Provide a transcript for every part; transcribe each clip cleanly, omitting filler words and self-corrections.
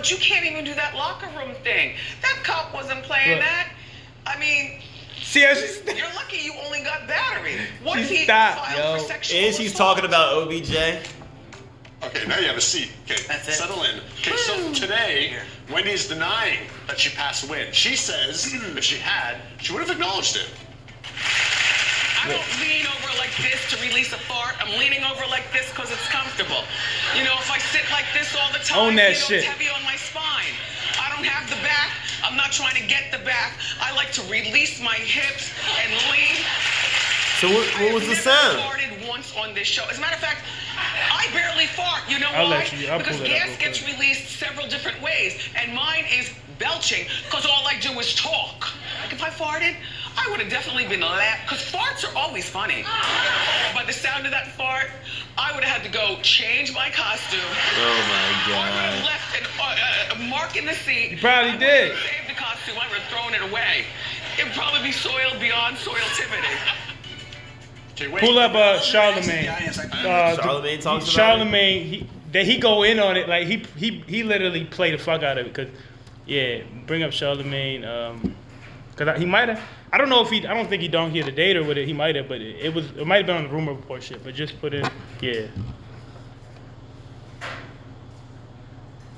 But you can't even do that locker room thing. That cop wasn't playing that. I mean, see how she's you're lucky you only got battery. What if he stopped, filed for sexual And she's assault? talking about OBJ. Okay, now you have a seat. Okay, That's it. settle in. Okay, so today, Wendy's denying that she passed away. She says if she had, she would have acknowledged it. I don't lean over like this to release a fart. I'm leaning over like this because it's comfortable. You know, if I sit like this all the time, Own that it's shit. heavy on my spine. I don't have the back. I'm not trying to get the back. I like to release my hips and lean. So what was the sound? I have never farted once on this show. As a matter of fact, I barely fart. You know I'll why? let you- I'll Because pull it up gas real gets quick. released several different ways, and mine is belching because all I do is talk. Like if I farted, I would have definitely been laughed because farts are always funny. By the sound of that fart, I would have had to go change my costume. Oh my I would have god. left a mark in the seat. You probably I did. would have saved the costume. I would have thrown it away. It would probably be soiled beyond soiltivity. Okay, wait. Pull up Charlemagne. Charlemagne talks about Charlemagne, he go in on it like he literally played the fuck out of it. Cause bring up Charlemagne. Cause he might have. I don't know if I don't think he don't hear the data with it. He might have, but it might have been on the rumor report shit. But just put in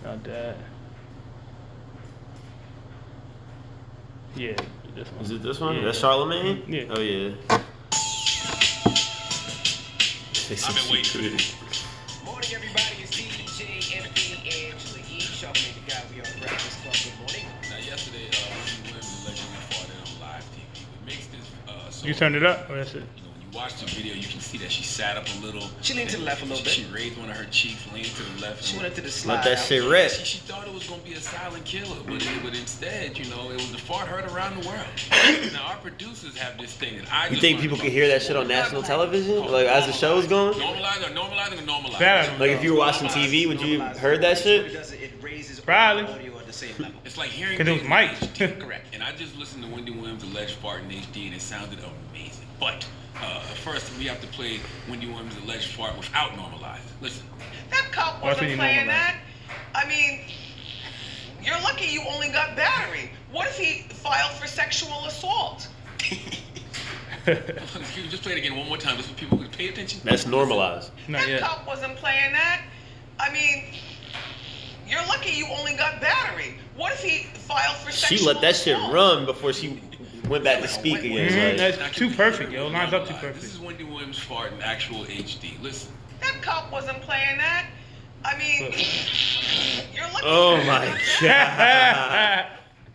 Not that. Yeah, this one. Is it this one? Yeah. That's Charlemagne? Yeah. Oh yeah. I've been waiting for this. Morning, everybody. It's DJ, MP, Angela E. Charlemagne, the guy we on Breakfast Club. Good morning. Now, yesterday, Wendy Williams allegedly farted on live TV. What makes this so You turned it up, or that's it? You know, when you watch the video, you can see that she sat up a little. She leaned to the left a little bit. She raised one of her cheeks, leaned to the left. She went into the slide. Let that shit rip. She thought it was going to be a silent killer, but instead, you know, it was the fart heard around the world. Now, our producers have this thing that I You just think wanna people know. can hear that shit on national television? Like as the show's going? Normalizing or normalizing? That I don't Like know. if you were watching TV, would you have heard that shit? It raises Probably. audio at the same level. It's like hearing 'Cause it was things in mic'd. HD. Correct. And I just listened to Wendy Williams' alleged fart in HD, and it sounded amazing. But first, we have to play Wendy Williams' alleged fart without normalized. Listen. That cop Why couldn't wasn't you playing normalize that. I mean, you're lucky you only got battery. What if he filed for sexual assault? Excuse me, just play it again one more time, just so people can pay attention. That's normalized. Not That yet. cop wasn't playing that. I mean, you're lucky you only got battery. What if he filed for sexual She let that shit assault? run before she went back to speak again. Mhm, Like, that's too perfect, yo. Lines up too This perfect. is Wendy Williams' fart in actual HD. Listen. That cop wasn't playing that. I mean, you're lucky. oh my god.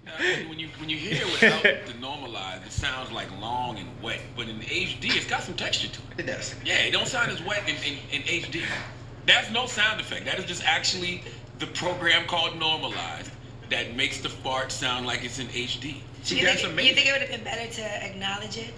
Now, when you hear it without the normalized, it sounds like long and wet. But in HD, it's got some texture to it. It does. Yeah, it don't sound as wet in HD. That's no sound effect. That is just actually the program called normalized that makes the fart sound like it's in HD. See, that's amazing. You think it would have been better to acknowledge it?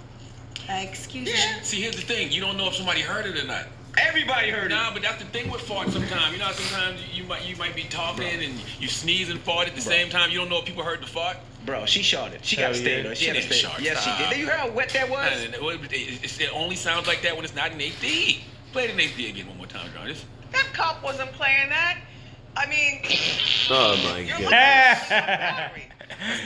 Excuse me. Yeah. See, here's the thing. You don't know if somebody heard it or not. Everybody heard Nah, but that's the thing with farts sometimes. You know how sometimes you might be talking and you sneeze and fart at the same time. You don't know if people heard the fart. Bro, she shot it. She Hell got to stay yeah. though. She She had to didn't stay. shot. Yes, she Stop. did. You heard how wet that was? And it only sounds like that when it's not in HD. Play it in HD again one more time, John. Just That cop wasn't playing that. I mean, Oh my you're god. lucky you only got battery.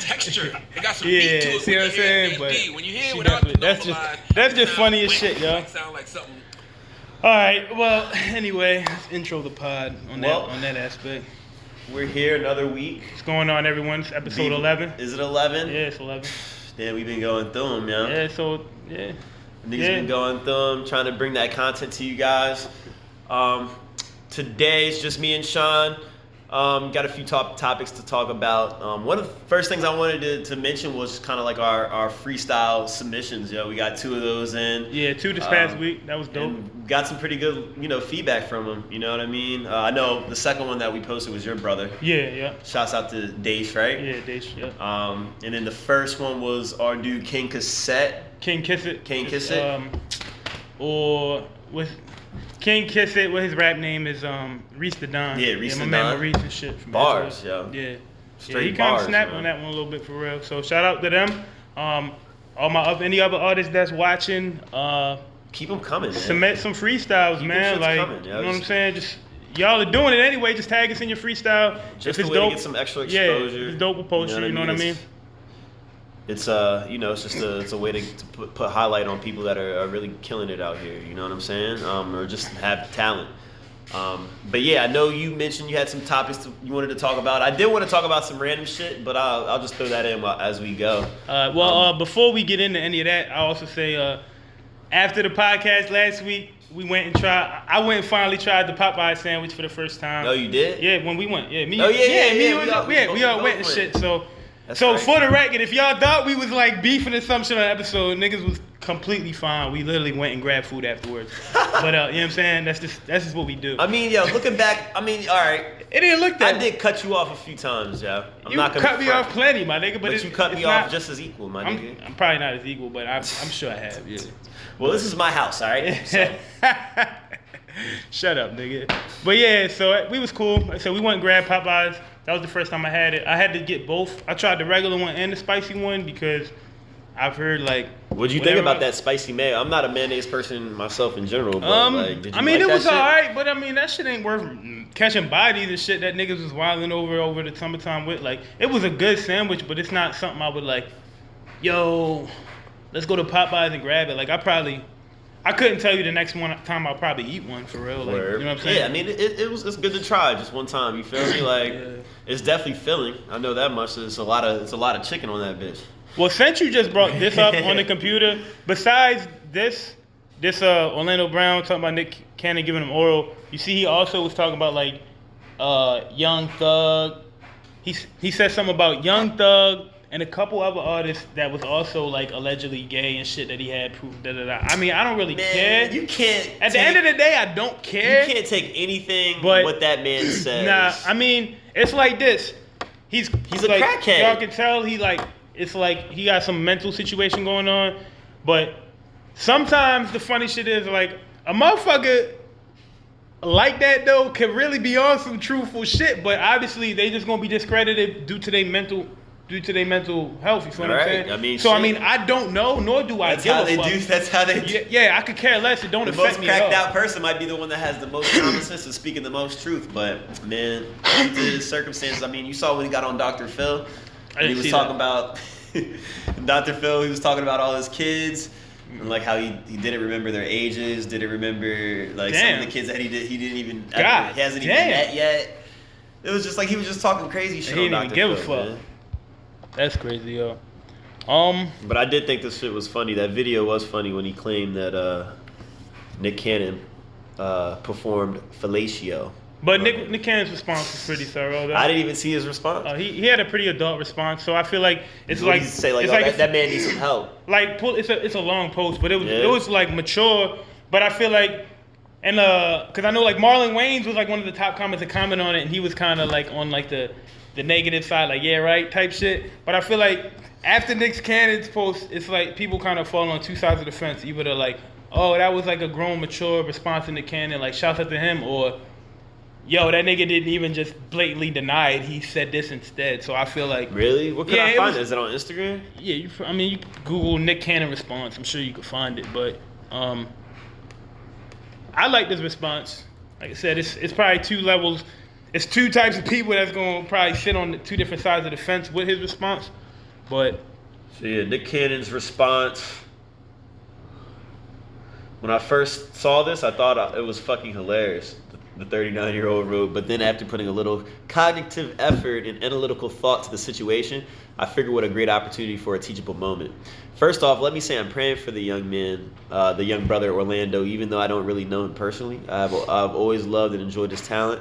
texture. It got some Yeah, beat to it. see when what you I'm hear it saying? in But HD. When you hear it she without the definitely- that's just normalized, funny it as sounds shit, yo. It might sound like something. All right. Well, anyway, let's intro the pod on Well- that aspect. We're here another week. What's going on, everyone? It's episode 11. Is it 11? Yeah, it's 11. Yeah, we've been going through them, yo. Yeah, so yeah. Niggas Yeah. been going through them, trying to bring that content to you guys. Today it's just me and Sean. Got a few topics to talk about. One of the first things I wanted to mention was kind of like our freestyle submissions. Yo, we got 2 of those in. Yeah, 2 this past week. That was dope. And got some pretty good, feedback from them. You know what I mean? I know the second one that we posted was your brother. Yeah. Shouts out to Dace, right? Yeah, yeah. And then the first one was our dude King Cassette. King Kiss It. King Kiss It? Or with King Kiss It, what his rap name is, Reese the Don. Yeah, Reese my the man Don. Maurice and shit. From Bars, Edgewood. yo. Yeah. Straight he kind of bars, snapped man. on that one a little bit for real. So shout out to them. Any other artists that's watching, Keep them coming, man. submit some freesteils, Keep them man. shits Like, coming, yo. you know what I'm saying? Just y'all are doing it anyway. Just tag us in your freestyle. Just if a it's way dope, to get some extra yeah, exposure. if it's dope, we'll post it. You know what I mean? It's it's just it's a way to put highlight on people that are really killing it out here. You know what I'm saying? Or just have talent. But yeah, I know you mentioned you had some topics you wanted to talk about. I did want to talk about some random shit, but I'll just throw that in as we go. Before we get into any of that, I also say after the podcast last week, I went and finally tried the Popeye sandwich for the first time. Oh, you did? Yeah, when we went. Yeah, me. Oh, yeah. We all went and shit. So That's so right. for the record, if y'all thought we was like beefing or some shit on the episode, niggas was completely fine. We literally went and grabbed food afterwards. But you know what I'm saying? That's just what we do. I mean, yo, looking back, I mean, all right. It didn't look that. I did cut you off a few times, yo. You cut me off plenty, my nigga. But you cut me off just as equal, my nigga. I'm probably not as equal, but I'm sure I have. Yeah. Well, this is my house, all right? So. Shut up, nigga. But yeah, so we was cool. So we went and grabbed Popeyes. That was the first time I had it. I had to get both. I tried the regular one and the spicy one because I've heard like. What'd you think about that spicy mayo? I'm not a mayonnaise person myself in general, but like, did you it was that shit? alright, but I mean that shit ain't worth catching bodies and shit that niggas was wilding over the summertime with. Like, it was a good sandwich, but it's not something I would like. Yo, let's go to Popeyes and grab it. Like, I couldn't tell you the next time I'll probably eat one for real. Like, you know what I'm saying? Yeah, I mean it's good to try just one time. You feel me? Like it's definitely filling. I know that much. It's a lot of chicken on that bitch. Well, since you just brought this up on the computer, besides this Orlando Brown talking about Nick Cannon giving him oral, you see he also was talking about like Young Thug. He said something about Young Thug and a couple other artists that was also like allegedly gay and shit that he had proof. I mean, I don't really care. You can't. At the end of the day, I don't care. You can't take anything but what that man says. Nah, I mean, it's like this. He's a like, crackhead. Y'all can tell it's like he got some mental situation going on. But sometimes the funny shit is like a motherfucker like that though can really be on some truthful shit. But obviously they just gonna be discredited due to their mental health, you feel what I'm saying? I mean, I don't know, nor do I give a fuck. That's how they do. Yeah, I could care less. It don't affect me at all. The most cracked out person might be the one that has the most common sense and speaking the most truth. But, man, due to the circumstances, I mean, you saw when he got on Dr. Phil. And he was talking about, Dr. Phil, he was talking about all his kids. And like how he didn't remember their ages, didn't remember like some of the kids that he didn't even, he hasn't even met yet. It was just like he was just talking crazy shit. He didn't on Dr. even give Phil, a fuck. man. That's crazy, yo. But I did think this shit was funny. That video was funny when he claimed that Nick Cannon performed fellatio. But Nick Cannon's response was pretty thorough, though. I didn't even see his response. He had a pretty adult response, so I feel like it's what like did he say like, it's that man needs some help. Like it's a long post, but it was like mature. But I feel like because I know like Marlon Wayans was like one of the top comments to comment on it, and he was kind of like on like the negative side, like yeah right type shit. But I feel like after Nick Cannon's post, it's like people kind of fall on two sides of the fence. Either they're like, oh, that was like a grown, mature response to Nick Cannon, like shouts out to him, or yo, that nigga didn't even just blatantly deny it. He said this instead. So I feel like really, what can I find? Is it on Instagram? Yeah, you can Google Nick Cannon response. I'm sure you could find it. But I like this response. Like I said, it's probably two levels. It's two types of people that's gonna probably sit on the two different sides of the fence with his response. But so yeah, Nick Cannon's response. When I first saw this, I thought it was fucking hilarious. The 39-year-old wrote, but then after putting a little cognitive effort and analytical thought to the situation, I figured what a great opportunity for a teachable moment. First off, let me say I'm praying for the young man, the young brother Orlando, even though I don't really know him personally. I've always loved and enjoyed his talent,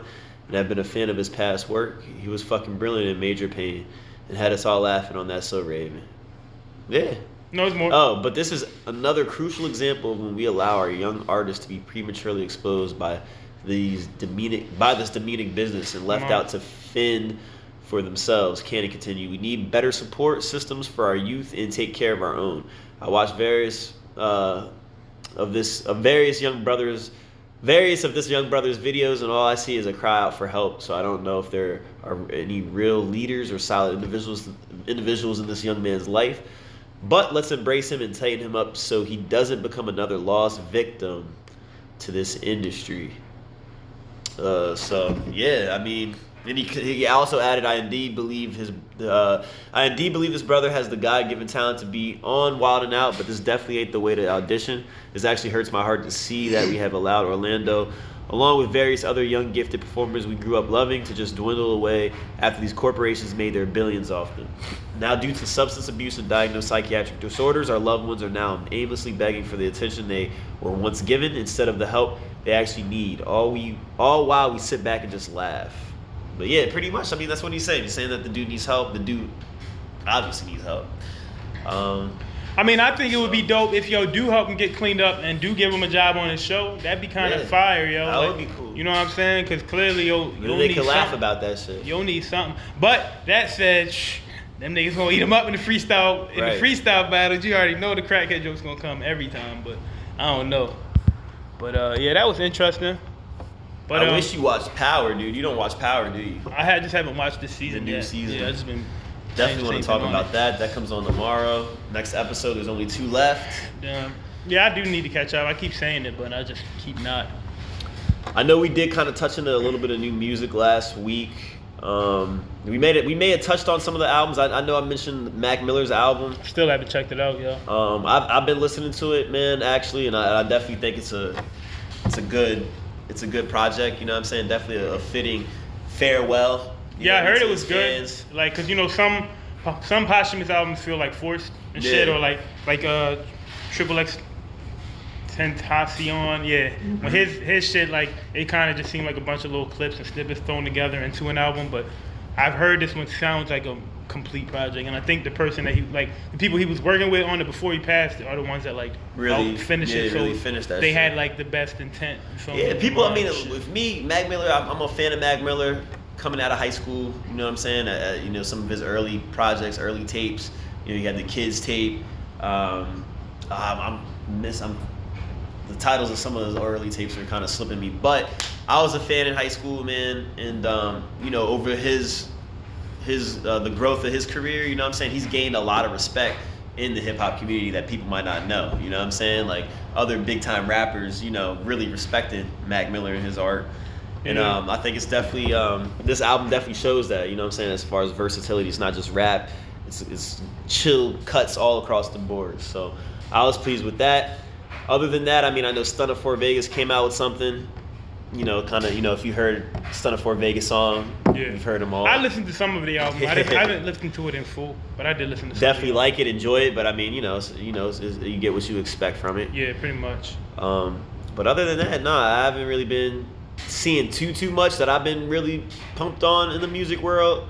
and I've been a fan of his past work. He was fucking brilliant in Major Pain and had us all laughing on That So Raven. Yeah. No, it's more. Oh, but this is another crucial example of when we allow our young artists to be prematurely exposed by this demeaning business and left out to fend for themselves. Can it continue? We need better support systems for our youth and take care of our own. I watched various of this young brother's videos, and all I see is a cry out for help. So I don't know if there are any real leaders or solid individuals in this young man's life. But let's embrace him and tighten him up so he doesn't become another lost victim to this industry. So yeah, I mean, and he also added, I indeed believe his brother has the God-given talent to be on Wild 'N Out, but this definitely ain't the way to audition. This actually hurts my heart to see that we have allowed Orlando, along with various other young gifted performers we grew up loving, to just dwindle away after these corporations made their billions off them. Now, due to substance abuse and diagnosed psychiatric disorders, our loved ones are now aimlessly begging for the attention they were once given instead of the help they actually need, all while we sit back and just laugh. But yeah, pretty much, I mean, that's what he's saying. He's saying that the dude needs help. The dude obviously needs help. I mean, I think it would be dope if yo do help him get cleaned up and do give him a job on his show. That'd be kind of fire, yo. That like, would be cool. You know what I'm saying? Because clearly, yo, They can laugh about that shit. You'll need something. But that said, them niggas gonna eat him up in the freestyle. In the freestyle battles, you already know the crackhead joke's gonna come every time. But I don't know. But yeah, that was interesting. But I wish you watched Power, dude. You don't watch Power, do you? I just haven't watched this season. The new yet. season. Yeah, I just been definitely want to talk about that. That comes on tomorrow. Next episode, there's only 2 left. Yeah, I do need to catch up. I keep saying it, but I just keep not. I know we did kind of touch into a little bit of new music last week. We may have touched on some of the albums. I know I mentioned Mac Miller's album. Still haven't checked it out, yo. I've been listening to it, man, actually, and I definitely think it's a good project. You know what I'm saying? Definitely a fitting farewell. Yeah, I heard it was fans. good. Like, cause you know some posthumous albums feel like forced and shit, or like Triple X Tentacion. Yeah, when his shit, like, it kind of just seemed like a bunch of little clips and snippets thrown together into an album. But I've heard this one sounds like a complete project, and I think the person that the people he was working with on it before he passed are the ones that like really finish it. So really finished that. They shit. had like the best intent. Yeah, people. I mean, with me, Mac Miller, I'm a fan of Mac Miller. Coming out of high school, you know what I'm saying? You know, some of his early projects, early tapes. You know, you had the Kids tape. The titles of some of those early tapes are kind of slipping me, but I was a fan in high school, man, and you know, over the growth of his career, you know what I'm saying, he's gained a lot of respect in the hip hop community that people might not know, you know what I'm saying, like other big time rappers, you know, really respected Mac Miller and his art. And I think it's definitely this album definitely shows that, you know what I'm saying, as far as versatility. It's not just rap, it's chill cuts all across the board. So I was pleased with that. Other than that, I mean, I know Stunna 4 Vegas came out with something, you know, kind of, you know, if you heard Stunna 4 Vegas song, you've heard them all. I listened to some of the album. I haven't listened to it in full, but I did listen to some. Definitely like it, enjoy it, but I mean, you get what you expect from it. Yeah, pretty much. But other than that, no, I haven't really been seeing too much that I've been really pumped on in the music world.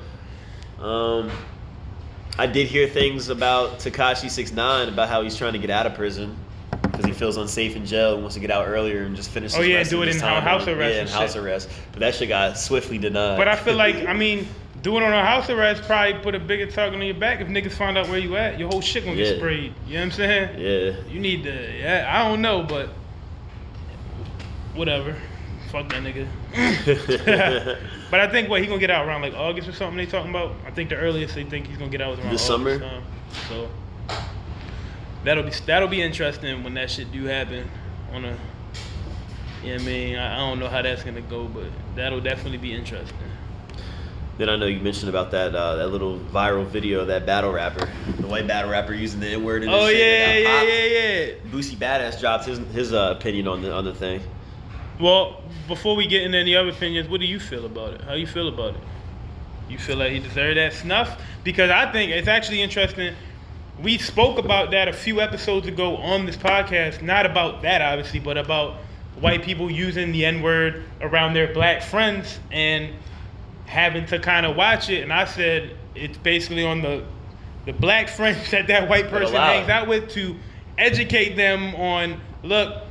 I did hear things about Tekashi 6ix9ine about how he's trying to get out of prison because he feels unsafe in jail and wants to get out earlier and just finish. Do it in house arrest. Yeah, in house arrest. But that shit got swiftly denied. But I feel like, I mean, doing it on a house arrest probably put a bigger target on your back. If niggas find out where you at, your whole shit gonna get sprayed. You know what I'm saying? Yeah. You need to. Yeah, I don't know, but whatever. Fuck that nigga. But I think he gonna get out around like August or something. They talking about. I think the earliest they think he's gonna get out is around this August summer. Time. So that'll be interesting when that shit do happen. You know what I mean? I don't know how that's gonna go, but that'll definitely be interesting. Then I know you mentioned about that little viral video of that battle rapper, the white battle rapper using the N-word in his shit. Yeah. Boosie Badass dropped his opinion on the thing. Well, before we get into any other opinions, what do you feel about it? How you feel about it? You feel like he deserved that snuff? Because I think it's actually interesting. We spoke about that a few episodes ago on this podcast. Not about that, obviously, but about white people using the N-word around their black friends and having to kind of watch it. And I said it's basically on the black friends that white person hangs out with to educate them on, look,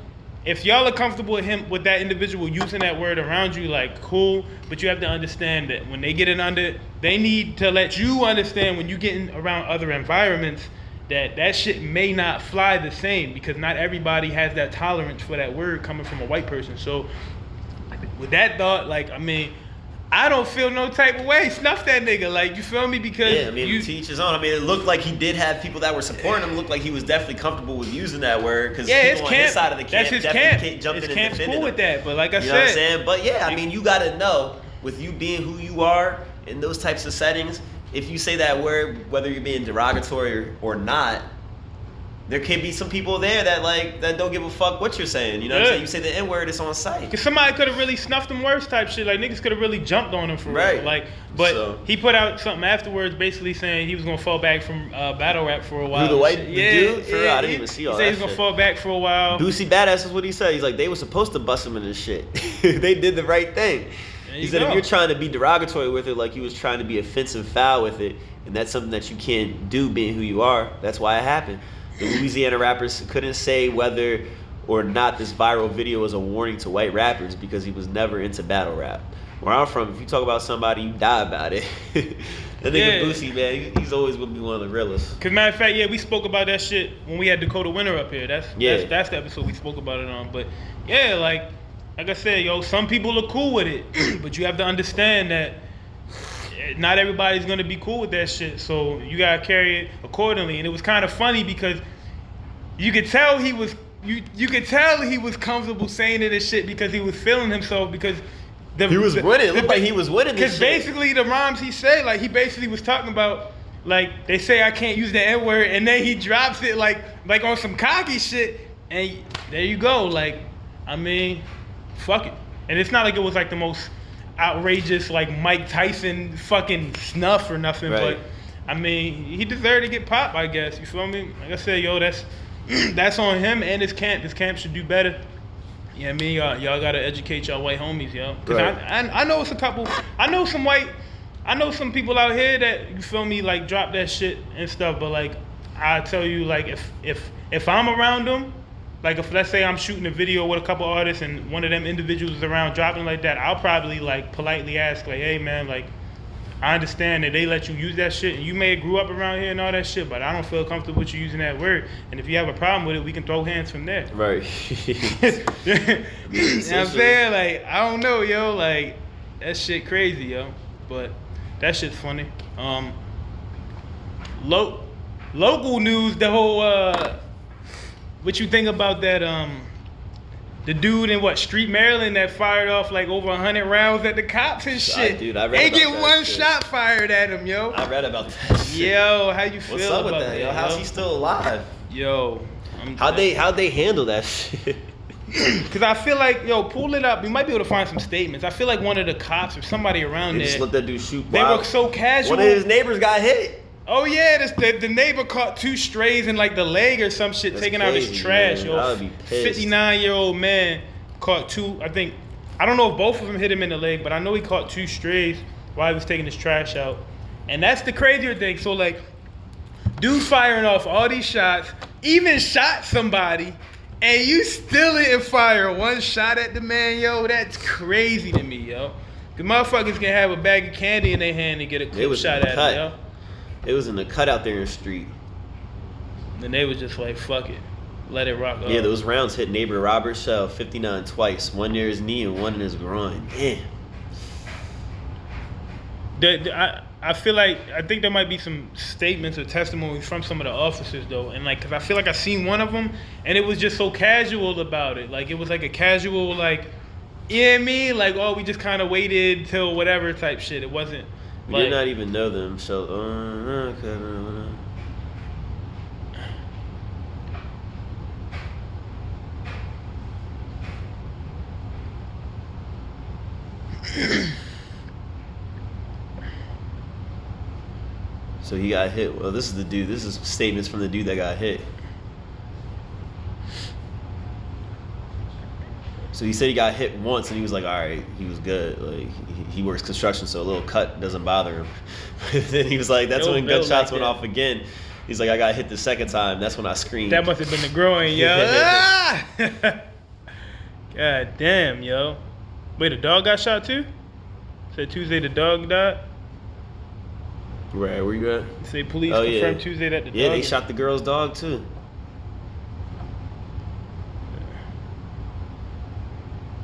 if y'all are comfortable with that individual using that word around you, like, cool, but you have to understand that when they get in under, they need to let you understand when you get in around other environments that shit may not fly the same because not everybody has that tolerance for that word coming from a white person. So with that thought, like, I mean, I don't feel no type of way. Snuff that nigga, like, you feel me? Because Yeah, I mean, to each his own. I mean, it looked like he did have people that were supporting him. It looked like he was definitely comfortable with using that word because people on his side of the camp that's his definitely camp. jumped His in and camp's defended cool him. with that, but like I You know what I'm said, saying? But yeah, I mean, you gotta know with you being who you are in those types of settings, if you say that word, whether you're being derogatory or not, there can be some people there that don't give a fuck what you're saying. You know what I'm saying? You say the N-word, it's on site. Cause somebody could have really snuffed him worse type shit. Like niggas could have really jumped on him for Right. real. Like, but So- he put out something afterwards, basically saying he was gonna fall back from battle rap for a while. Who, the white and the shit. dude? For real, I didn't even see all He said that he was gonna shit. fall back for a while. Boosie Badass is what he said. He's like, they were supposed to bust him in this shit. They did the right thing. There He you said, go. if you're trying to be derogatory with it, like he was trying to be offensive foul with it, and that's something that you can't do being who you are, that's why it happened. The Louisiana rappers couldn't say whether or not this viral video was a warning to white rappers because he was never into battle rap. Where I'm from, if you talk about somebody, you die about it. That nigga Yeah. Boosie, man, he's always gonna be one of the realest. Cause matter of fact, yeah, we spoke about that shit when we had Dakota Winter up here. That's the episode we spoke about it on. But yeah, like I said, yo, some people are cool with it, but you have to understand that not everybody's gonna be cool with that shit. So you gotta carry it accordingly. And it was kind of funny because you could tell he was you could tell he was comfortable saying it and shit because he was feeling himself because He was winning. It looked like he was winning this because shit. basically the rhymes he said, like he basically was talking about, like they say I can't use the N word, and then he drops it like on some cocky shit, and there you go. Like, I mean, fuck it. And it's not like it was like the most outrageous like Mike Tyson fucking snuff or nothing, Right. but I mean he deserved to get popped, I guess. You feel me? Like I said, yo, that's on him and his camp. His camp should do better. Yeah, I mean, y'all gotta educate y'all white homies, yo. Cause Right. I know it's a couple. I know some people out here that, you feel me, like drop that shit and stuff. But like, I tell you, like if I'm around them, like if let's say I'm shooting a video with a couple artists and one of them individuals is around dropping like that, I'll probably like politely ask like, hey man, like I understand that they let you use that shit and you may have grew up around here and all that shit, but I don't feel comfortable with you using that word. And if you have a problem with it, we can throw hands from there. Right. You know what I'm saying? Like, I don't know, yo. Like, that shit crazy, yo. But that shit's funny. Local news, the whole, what you think about that, the dude in Street Maryland that fired off like over 100 rounds at the cops and shit. Dude, I read They about get that one shit. shot fired at him, yo. I read about that shit. Yo, how you feel What's up with about that, yo? yo? How's he still alive? Yo. How'd they handle that shit? Because I feel like, yo, pull it up. You might be able to find some statements. I feel like one of the cops or somebody around They there, just let that dude shoot. they wild. were so casual. One of his neighbors got hit. Oh yeah, the neighbor caught 2 strays in like the leg or some shit, That's taking out his crazy, trash. man. Yo, I would be pissed. 59-year-old man caught 2. I don't know if both of them hit him in the leg, but I know he caught 2 strays while he was taking his trash out. And that's the crazier thing. So like, dude firing off all these shots, even shot somebody, and you still didn't fire one shot at the man, yo. That's crazy to me, yo. The motherfuckers can have a bag of candy in their hand and get a It quick was shot in the at cut. him, yo. It was in the cut out there in the street. And they was just like, fuck it. Let it rock. Yeah, those rounds hit neighbor Robert Shell 59 twice. One near his knee and one in his groin. Damn. I feel like, I think there might be some statements or testimonies from some of the officers though. And like, cause I feel like I seen one of them and it was just so casual about it. Like it was like a casual, like, you know what I mean? Like, oh, we just kind of waited till whatever type shit. It wasn't We like, did not even know them, so So he got hit. Well, this is the dude. This is statements from the dude that got hit. So he said he got hit once, and he was like, "All right, he was good. Like he works construction, so a little cut doesn't bother him." Then he was like, "That's when gunshots went off again." He's like, "I got hit the second time. That's when I screamed." that must have been the groin, yo. Ah! God damn, yo. Wait, the dog got shot too? Said Tuesday the dog died? Right, where you at? Say police Oh, confirmed yeah. Tuesday that the Yeah, dog. they shot the girl's dog too.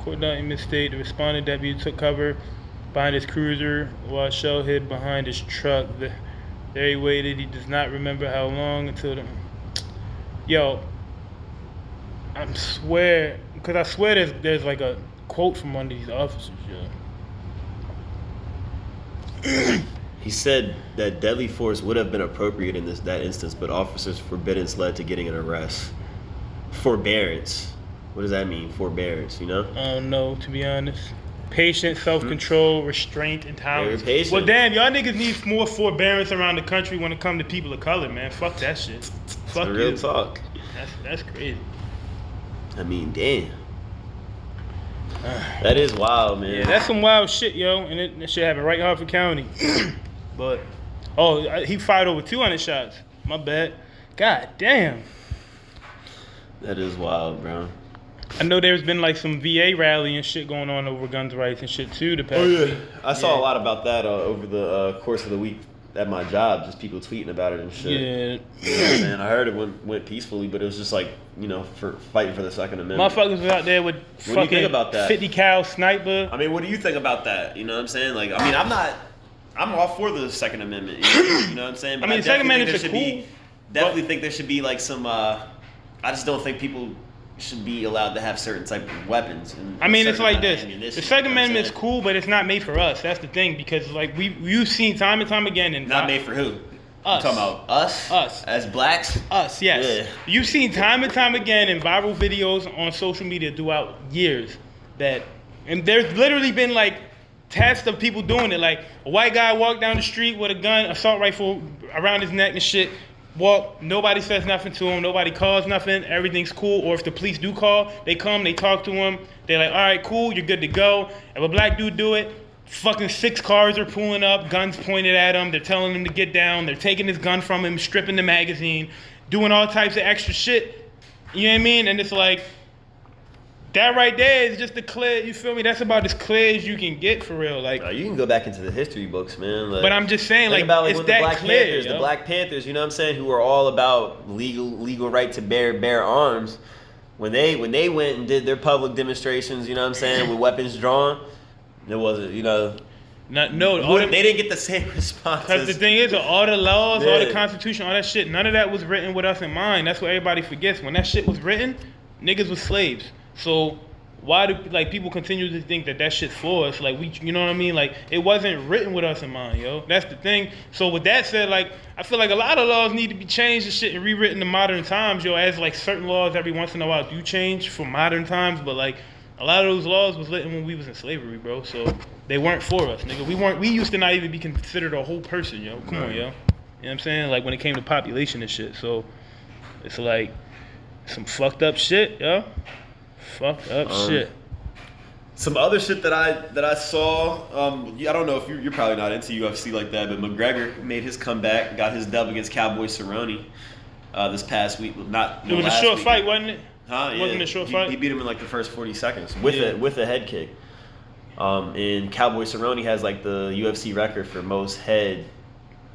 Court document state the respondent deputy took cover behind his cruiser while shell hid behind his truck. There he waited. He does not remember how long until the... Yo, I swear, because I swear there's like a quote from one of these officers, yo. He said that deadly force would have been appropriate in that instance, but officers' forbiddance led to getting an arrest. Forbearance. What does that mean? Forbearance, you know? I don't know, to be honest. Patience, self-control, restraint, and tolerance. Very patient. Well, damn, y'all niggas need more forbearance around the country when it comes to people of color, man. Fuck that shit. Fuck Real you. talk. That's crazy. I mean, damn. That is wild, man. Yeah, that's some wild shit, yo. And that shit happened right in Hartford County. But, he fired over 200 shots. My bad. God damn. That is wild, bro. I know there's been like some VA rally and shit going on over guns rights and shit too. I saw a lot about that over the course of the week at my job. Just people tweeting about it and shit. Yeah. You know what I'm saying? I heard it went peacefully, but it was just like, for fighting for the Second Amendment. Motherfuckers was out there with What do you fucking think about that? 50 cal sniper. I mean, what do you think about that? You know what I'm saying? Like, I mean, I'm all for the Second Amendment. You know what I'm saying? But I mean, Second Amendment's definitely think there should be like some. I just don't think people should be allowed to have certain type of weapons. And I mean, it's like this. this. The Second Amendment is cool, but it's not made for us. That's the thing, because like we've seen time and time again. And not made for who? Us. You talking about us? Us. As blacks? Us, yes. Yeah. You've seen time and time again in viral videos on social media throughout years and there's literally been like tests of people doing it. Like a white guy walked down the street with a gun, assault rifle around his neck and shit. Walk, nobody says nothing to him, nobody calls nothing, everything's cool. Or if the police do call, they come, they talk to him, they're like, all right, cool, you're good to go. If a black dude do it, fucking 6 cars are pulling up, guns pointed at him, they're telling him to get down, they're taking his gun from him, stripping the magazine, doing all types of extra shit. You know what I mean? And it's like, that right there is just the clear, you feel me? That's about as clear as you can get for real. Like, You can go back into the history books, man. Like, but I'm just saying, think like, about, it's when that the Black clear. Panthers, the Black Panthers, you know what I'm saying, who are all about legal right to bear arms. When they went and did their public demonstrations, you know what I'm saying, with weapons drawn, it wasn't, they didn't get the same response. Because the thing is, all the laws, all the Yeah. Constitution, all that shit, none of that was written with us in mind. That's what everybody forgets. When that shit was written, niggas was slaves. So why do people continue to think that shit's for us? Like, you know what I mean? Like, it wasn't written with us in mind, yo. That's the thing. So with that said, like, I feel like a lot of laws need to be changed and shit and rewritten to modern times, yo. As like certain laws every once in a while do change for modern times, but like a lot of those laws was written when we was in slavery, bro. So they weren't for us, nigga. We used to not even be considered a whole person, yo. Come on, yo. You know what I'm saying? Like when it came to population and shit. So it's like some fucked up shit, yo. Fucked up shit. Some other shit that I saw. I don't know if you're probably not into UFC like that, but McGregor made his comeback, got his dub against Cowboy Cerrone this past week. It was a short fight, wasn't it? Huh? It wasn't a short fight. He beat him in like the first 40 seconds with a head kick. And Cowboy Cerrone has like the UFC record for most head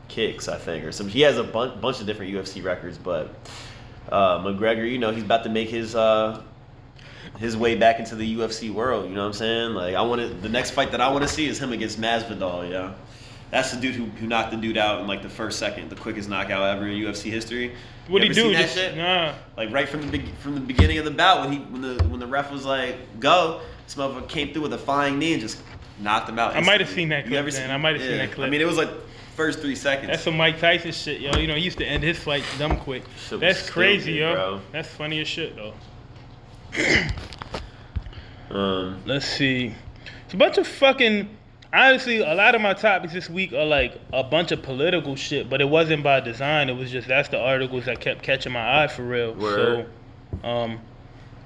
kicks, I think, or some. He has a bunch of different UFC records, but McGregor, he's about to make his way back into the UFC world. You know what I'm saying? Like, the next fight that I want to see is him against Masvidal. Yeah, that's the dude who knocked the dude out in like the first second, the quickest knockout ever in UFC history. What'd he do? That shit? Nah. Like right from the beginning of the bout, when the ref was like, "Go," this motherfucker came through with a flying knee and just knocked him out. I might have seen that clip. I might have seen that clip. I mean, it was like first 3 seconds. That's some Mike Tyson shit, yo. He used to end his fight dumb quick. Shit was That's crazy, stupid, yo. bro. That's funny as shit, though. Let's see. It's a bunch of fucking. Honestly, a lot of my topics this week are like a bunch of political shit, but it wasn't by design. It was just that's the articles that kept catching my eye for real. Word. So,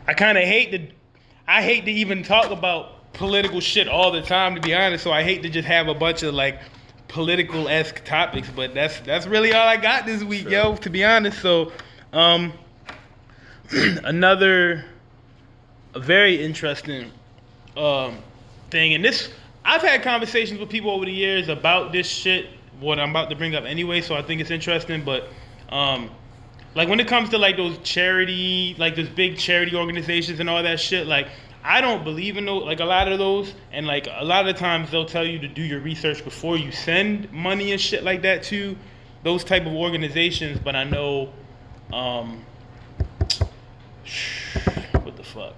I kind of hate to even talk about political shit all the time, to be honest. So I hate to just have a bunch of like political-esque topics, but that's really all I got this week, yo. To be honest, so another very interesting thing, and this. I've had conversations with people over the years about this shit, what I'm about to bring up anyway, so I think it's interesting, but like when it comes to like those big charity organizations and all that shit, like I don't believe in those, like a lot of those, and like a lot of the times they'll tell you to do your research before you send money and shit like that to those type of organizations. But I know, what the fuck,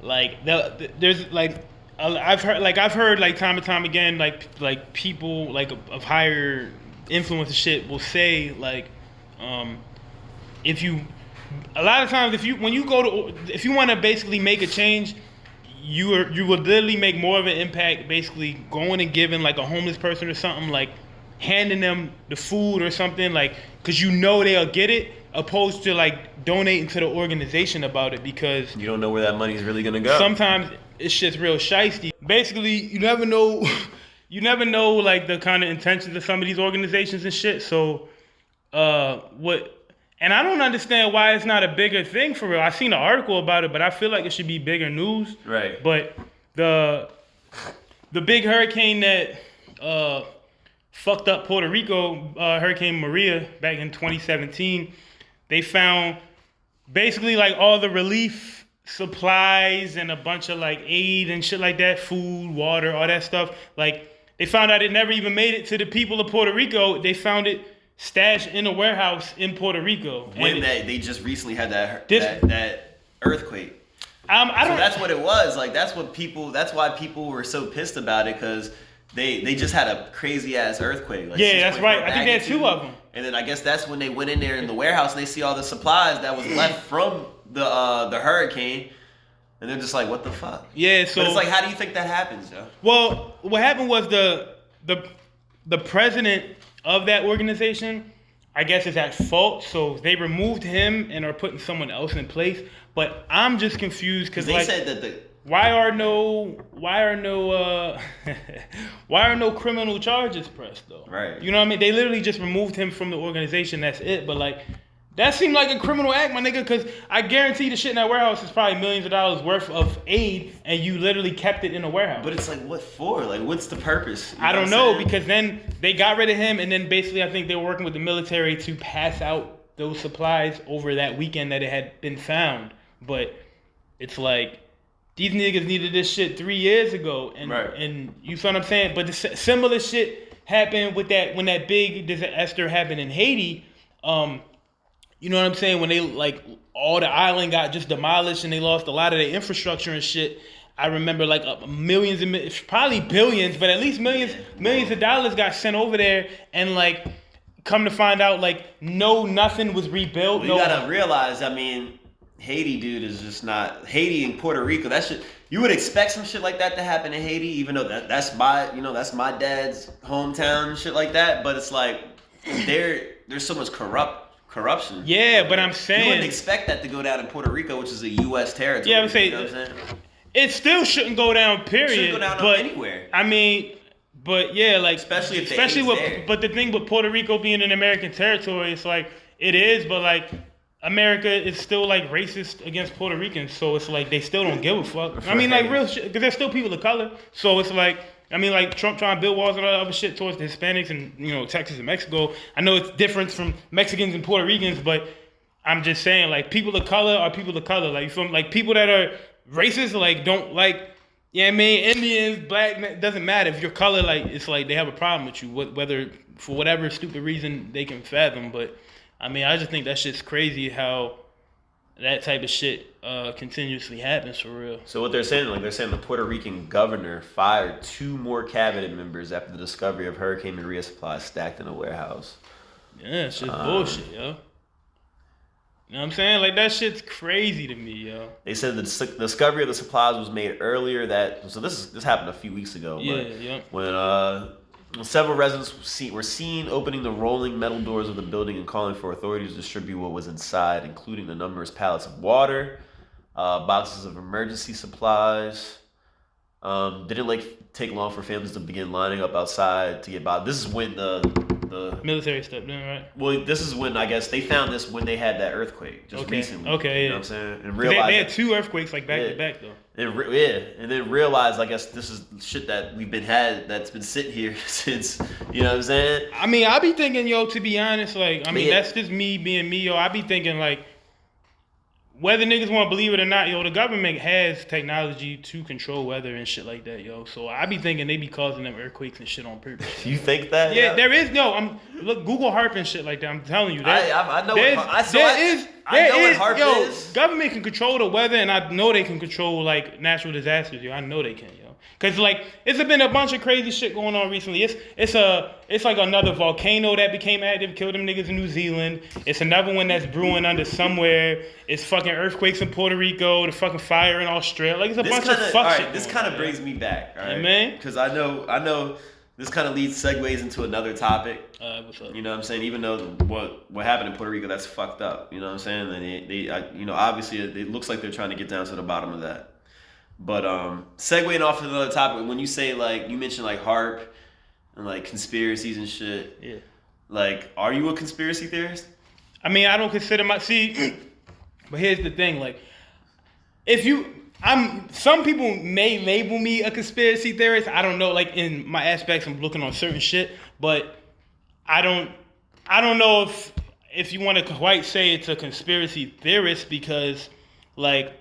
like there's like I've heard like time and time again like people like of higher influence and shit will say like if you a lot of times if you want to basically make a change, you would literally make more of an impact basically going and giving like a homeless person or something, like handing them the food or something, like because you know they'll get it, opposed to like donating to the organization about it, because You don't know where that money's really gonna go. sometimes it's just real shiesty. Basically, you never know like the kind of intentions of some of these organizations and shit. So and I don't understand why it's not a bigger thing for real. I seen an article about it, but I feel like it should be bigger news. Right. But the big hurricane that fucked up Puerto Rico, Hurricane Maria, back in 2017, they found basically like all the relief supplies and a bunch of like aid and shit like that, food, water, all that stuff. Like they found out it never even made it to the people of Puerto Rico. They found it stashed in a warehouse in Puerto Rico. When they just recently had that earthquake. I So don't. that's what it was. Like that's why people were so pissed about it, because they just had a crazy ass earthquake. Like Yeah, that's 6.4 right. I think they had magnitude. two of them. And then I guess that's when they went in there in the warehouse and they see all the supplies that was left from the hurricane, and they're just like, what the fuck? Yeah, so But it's like, how do you think that happens, yo? well, what happened was the president of that organization, I guess, is at fault. So they removed him and are putting someone else in place. But I'm just confused because They like, said that why are no criminal charges pressed though? Right. You know what I mean? They literally just removed him from the organization. That's it. But like, that seemed like a criminal act, my nigga, because I guarantee the shit in that warehouse is probably millions of dollars worth of aid, and you literally kept it in a warehouse. But it's like, what for? Like, what's the purpose? You I don't what know, I'm saying? because then they got rid of him, and then basically I think they were working with the military to pass out those supplies over that weekend that it had been found. But it's like, these niggas needed this shit 3 years ago, and Right. and you feel what I'm saying? But the similar shit happened with that when that big disaster happened in Haiti. You know what I'm saying? When they like all the island got just demolished and they lost a lot of their infrastructure and shit. I remember like millions and probably billions, but at least millions of dollars got sent over there, and like come to find out like nothing was rebuilt. Well, you gotta realize, I mean, Haiti, dude, is just not Haiti and Puerto Rico. That shit, you would expect some shit like that to happen in Haiti, even though that's my dad's hometown and shit like that. But it's like there's so much corruption. Yeah, but I'm saying you wouldn't expect that to go down in Puerto Rico, which is a U.S. territory. Yeah, I would say you know what I'm saying? it still shouldn't go down. Period. Shouldn't go down but anywhere. I mean, but yeah, like Especially if the especially aid's with there. but the thing with Puerto Rico being an American territory, it's like it is, but like America is still like racist against Puerto Ricans, so it's like they still don't give a fuck. I mean, like real shit, because there's still people of color, so it's like. I mean, like Trump trying to build walls and all that other shit towards the Hispanics and, you know, Texas and Mexico. I know it's different from Mexicans and Puerto Ricans, but I'm just saying, like, people of color are people of color. Like, from like people that are racist, like, don't like, yeah, I mean, Indians, black, doesn't matter. If you're color, like, it's like they have a problem with you, whether for whatever stupid reason they can fathom. But I mean, I just think that shit's crazy how that type of shit continuously happens for real. So what they're saying the Puerto Rican governor fired 2 more cabinet members after the discovery of Hurricane Maria supplies stacked in a warehouse. Yeah, it's just bullshit, yo. You know what I'm saying? Like, that shit's crazy to me, yo. They said the discovery of the supplies was made earlier so this happened a few weeks ago. Yeah, but yeah. When several residents were seen opening the rolling metal doors of the building and calling for authorities to distribute what was inside, including the numerous pallets of water, boxes of emergency supplies. Didn't take long for families to begin lining up outside to get by. This is when the Military stepped in, right? Well, this is when I guess they found this when they had that earthquake just Okay. recently. Okay, you know yeah. what I'm saying? And They realized had 2 earthquakes, like, back Yeah. to back, though. and then realized, I guess this is shit that that's been sitting here since, you know what I'm saying? I mean, I be thinking, yo, to be honest, like, I mean, Yeah. that's just me being me, yo. I be thinking, like, whether niggas want to believe it or not, yo, the government has technology to control weather and shit like that, yo. So I be thinking they be causing them earthquakes and shit on purpose. You think that? Yeah, there is look, Google HARP and shit like that. I'm telling you, I know what HARP is. Government can control the weather, and I know they can control like natural disasters, yo. I know they can, yo. Cause like it's been a bunch of crazy shit going on recently. It's like another volcano that became active, killed them niggas in New Zealand. It's another one that's brewing under somewhere. It's fucking earthquakes in Puerto Rico. The fucking fire in Australia. Like it's a bunch of fuck shit. This kind of brings me back, all right? Yeah, man. Because I know this kind of segues into another topic. What's up? You know what I'm saying? Even though what happened in Puerto Rico, that's fucked up. You know what I'm saying? And obviously it looks like they're trying to get down to the bottom of that. But segueing off to another topic, when you say like you mentioned like HARP and like conspiracies and shit. Yeah. Like, are you a conspiracy theorist? I mean, I don't consider but here's the thing, like, some people may label me a conspiracy theorist. I don't know, like in my aspects, I'm looking on certain shit, but I don't know if you want to quite say it's a conspiracy theorist because, like,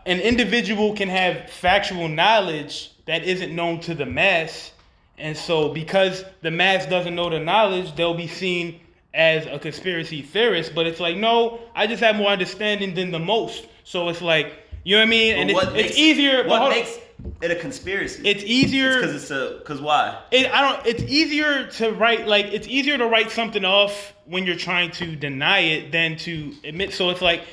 an individual can have factual knowledge that isn't known to the mass, and so because the mass doesn't know the knowledge, they'll be seen as a conspiracy theorist. But it's like, no, I just have more understanding than the most. So it's like, you know what I mean? And it's easier. What makes it a conspiracy? It's easier because why? It's easier to write, like, it's easier to write something off when you're trying to deny it than to admit. So it's like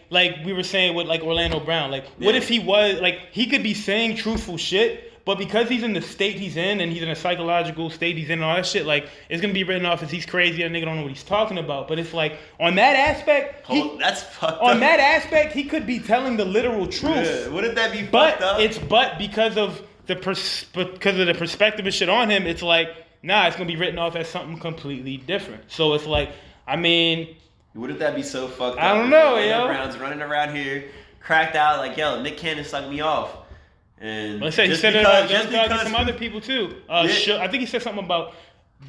we were saying with like Orlando Brown, like, what if he was like, he could be saying truthful shit, but because he's in the state he's in and he's in a psychological state he's in and all that shit, like, it's gonna be written off as he's crazy and nigga don't know what he's talking about. But it's like, on that aspect, that's fucked up. On that aspect, he could be telling the literal truth. Yeah, wouldn't that be fucked up? But because of the perspective and shit on him, it's like, nah, it's gonna be written off as something completely different. So it's like, I mean, wouldn't that be so fucked up? I don't know, yo. Brown's running around here, cracked out like, yo, Nick Cannon sucked me off. And let's say he said it about Young Thug and some other people too. I think he said something about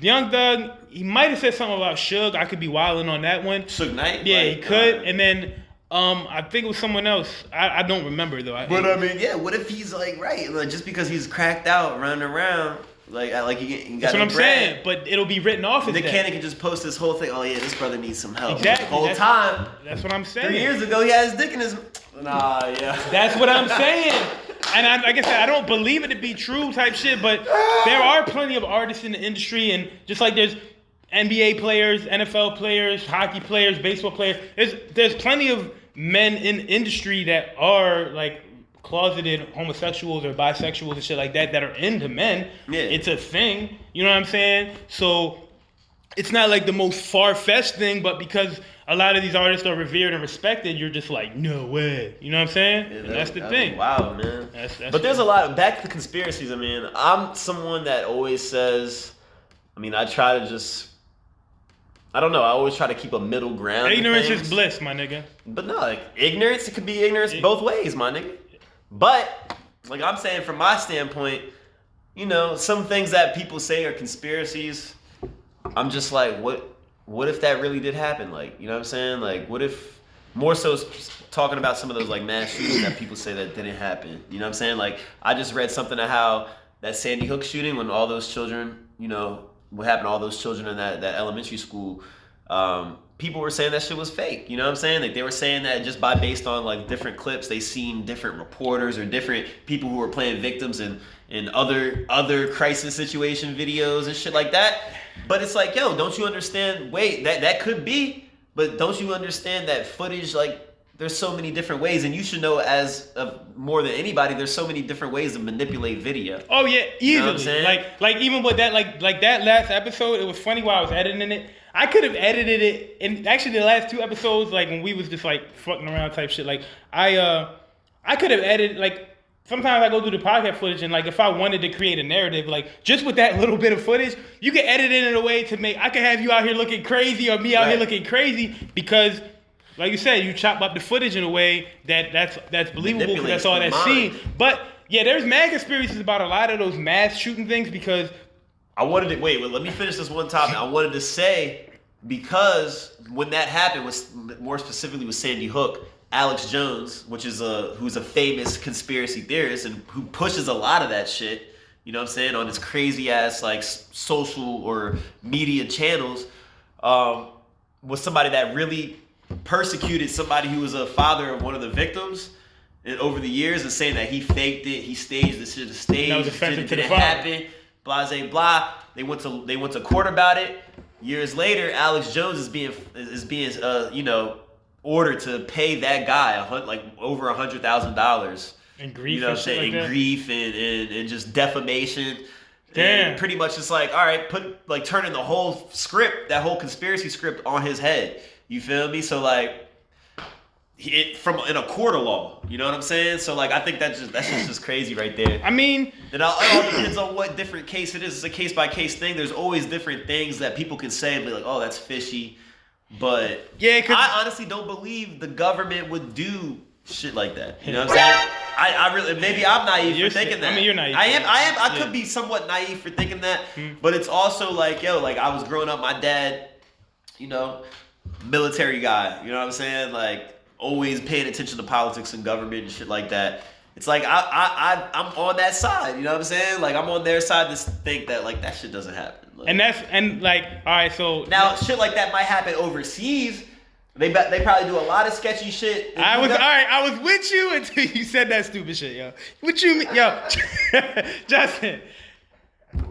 Young Thug. He might have said something about Suge. I could be wilding on that one. Suge Knight? Yeah, he could. And then I think it was someone else. I don't remember though. But I mean, yeah. What if he's like, right? Like, just because he's cracked out, running around, like he got. That's what I'm saying. But it'll be written off as Nick that. Cannon can just post this whole thing. Oh yeah, this brother needs some help. Exactly. The whole time. That's what I'm saying. 3 years ago, he had his dick in his. Nah, yeah. That's what I'm saying. And like I said, I don't believe it to be true type shit, but there are plenty of artists in the industry, and just like there's NBA players, NFL players, hockey players, baseball players, there's plenty of men in industry that are like closeted homosexuals or bisexuals and shit like that are into men. Yeah. It's a thing. You know what I'm saying? So it's not like the most far-fetched thing, but because a lot of these artists are revered and respected, you're just like, no way. You know what I'm saying? Yeah, and that's the thing. Wow, man. That's but there's a lot. Back to the conspiracies. I mean, I'm someone that always says, I mean, I try to just, I don't know. I always try to keep a middle ground. Ignorance is bliss, my nigga. But no, like, ignorance, it could be ignorance both ways, my nigga. But, like I'm saying, from my standpoint, you know, some things that people say are conspiracies, I'm just like, what if that really did happen? Like, you know what I'm saying? Like, what if, more so talking about some of those like mass shootings that people say that didn't happen. You know what I'm saying? Like, I just read something of how that Sandy Hook shooting, when all those children, you know, what happened to all those children in that elementary school, people were saying that shit was fake. You know what I'm saying? Like, they were saying that just based on like different clips, they seen different reporters or different people who were playing victims in other crisis situation videos and shit like that. But it's like, yo, don't you understand? Wait, that could be, but don't you understand that footage, like, there's so many different ways, and you should know as of more than anybody, there's so many different ways to manipulate video. Oh yeah, easily. You know what I'm saying? Like even with that, like that last episode, it was funny while I was editing it. I could have edited it, and actually the last 2 episodes, like when we was just like fucking around type shit, like I could have edited, like, sometimes I go through the podcast footage, and like if I wanted to create a narrative, like just with that little bit of footage, you can edit it in a way to make, I can have you out here looking crazy or me out here looking crazy because, like you said, you chop up the footage in a way that's believable because that's all that's seen. But yeah, there's mad conspiracies about a lot of those mass shooting things because wait, let me finish this one topic. I wanted to say, because when that happened, was more specifically with Sandy Hook, Alex Jones, which is who's a famous conspiracy theorist and who pushes a lot of that shit. You know what I'm saying, on his crazy ass like social or media channels, was somebody that really persecuted somebody who was a father of one of the victims over the years, and saying that he faked it, he staged the shit, That was offensive to the didn't father. happen, blah blah. They went to court about it. Years later, Alex Jones is being ordered to pay that guy like over $100,000. And grief, you know what I'm saying? like and that. grief and just defamation. Damn. And pretty much it's like, all right, turning the whole script, that whole conspiracy script on his head. You feel me? So like, in a court of law, you know what I'm saying? So like, I think that's just crazy right there. I mean, it all depends on what different case it is. It's a case by case thing. There's always different things that people can say and be like, oh, that's fishy. But yeah, I honestly don't believe the government would do shit like that. You know what I'm saying? I really, maybe I'm naive for thinking that. I mean, you're naive. I could be somewhat naive for thinking that, but it's also like, like I was growing up, my dad, military guy, you know what I'm saying? Like always paying attention to politics and government and shit like that. It's like I'm on that side, you know what I'm saying? Like I'm on their side to think that like that shit doesn't happen. Like, all right, so now shit like that might happen overseas. They probably do a lot of sketchy shit. I was with you until you said that stupid shit, yo. What you mean, yo? Justin,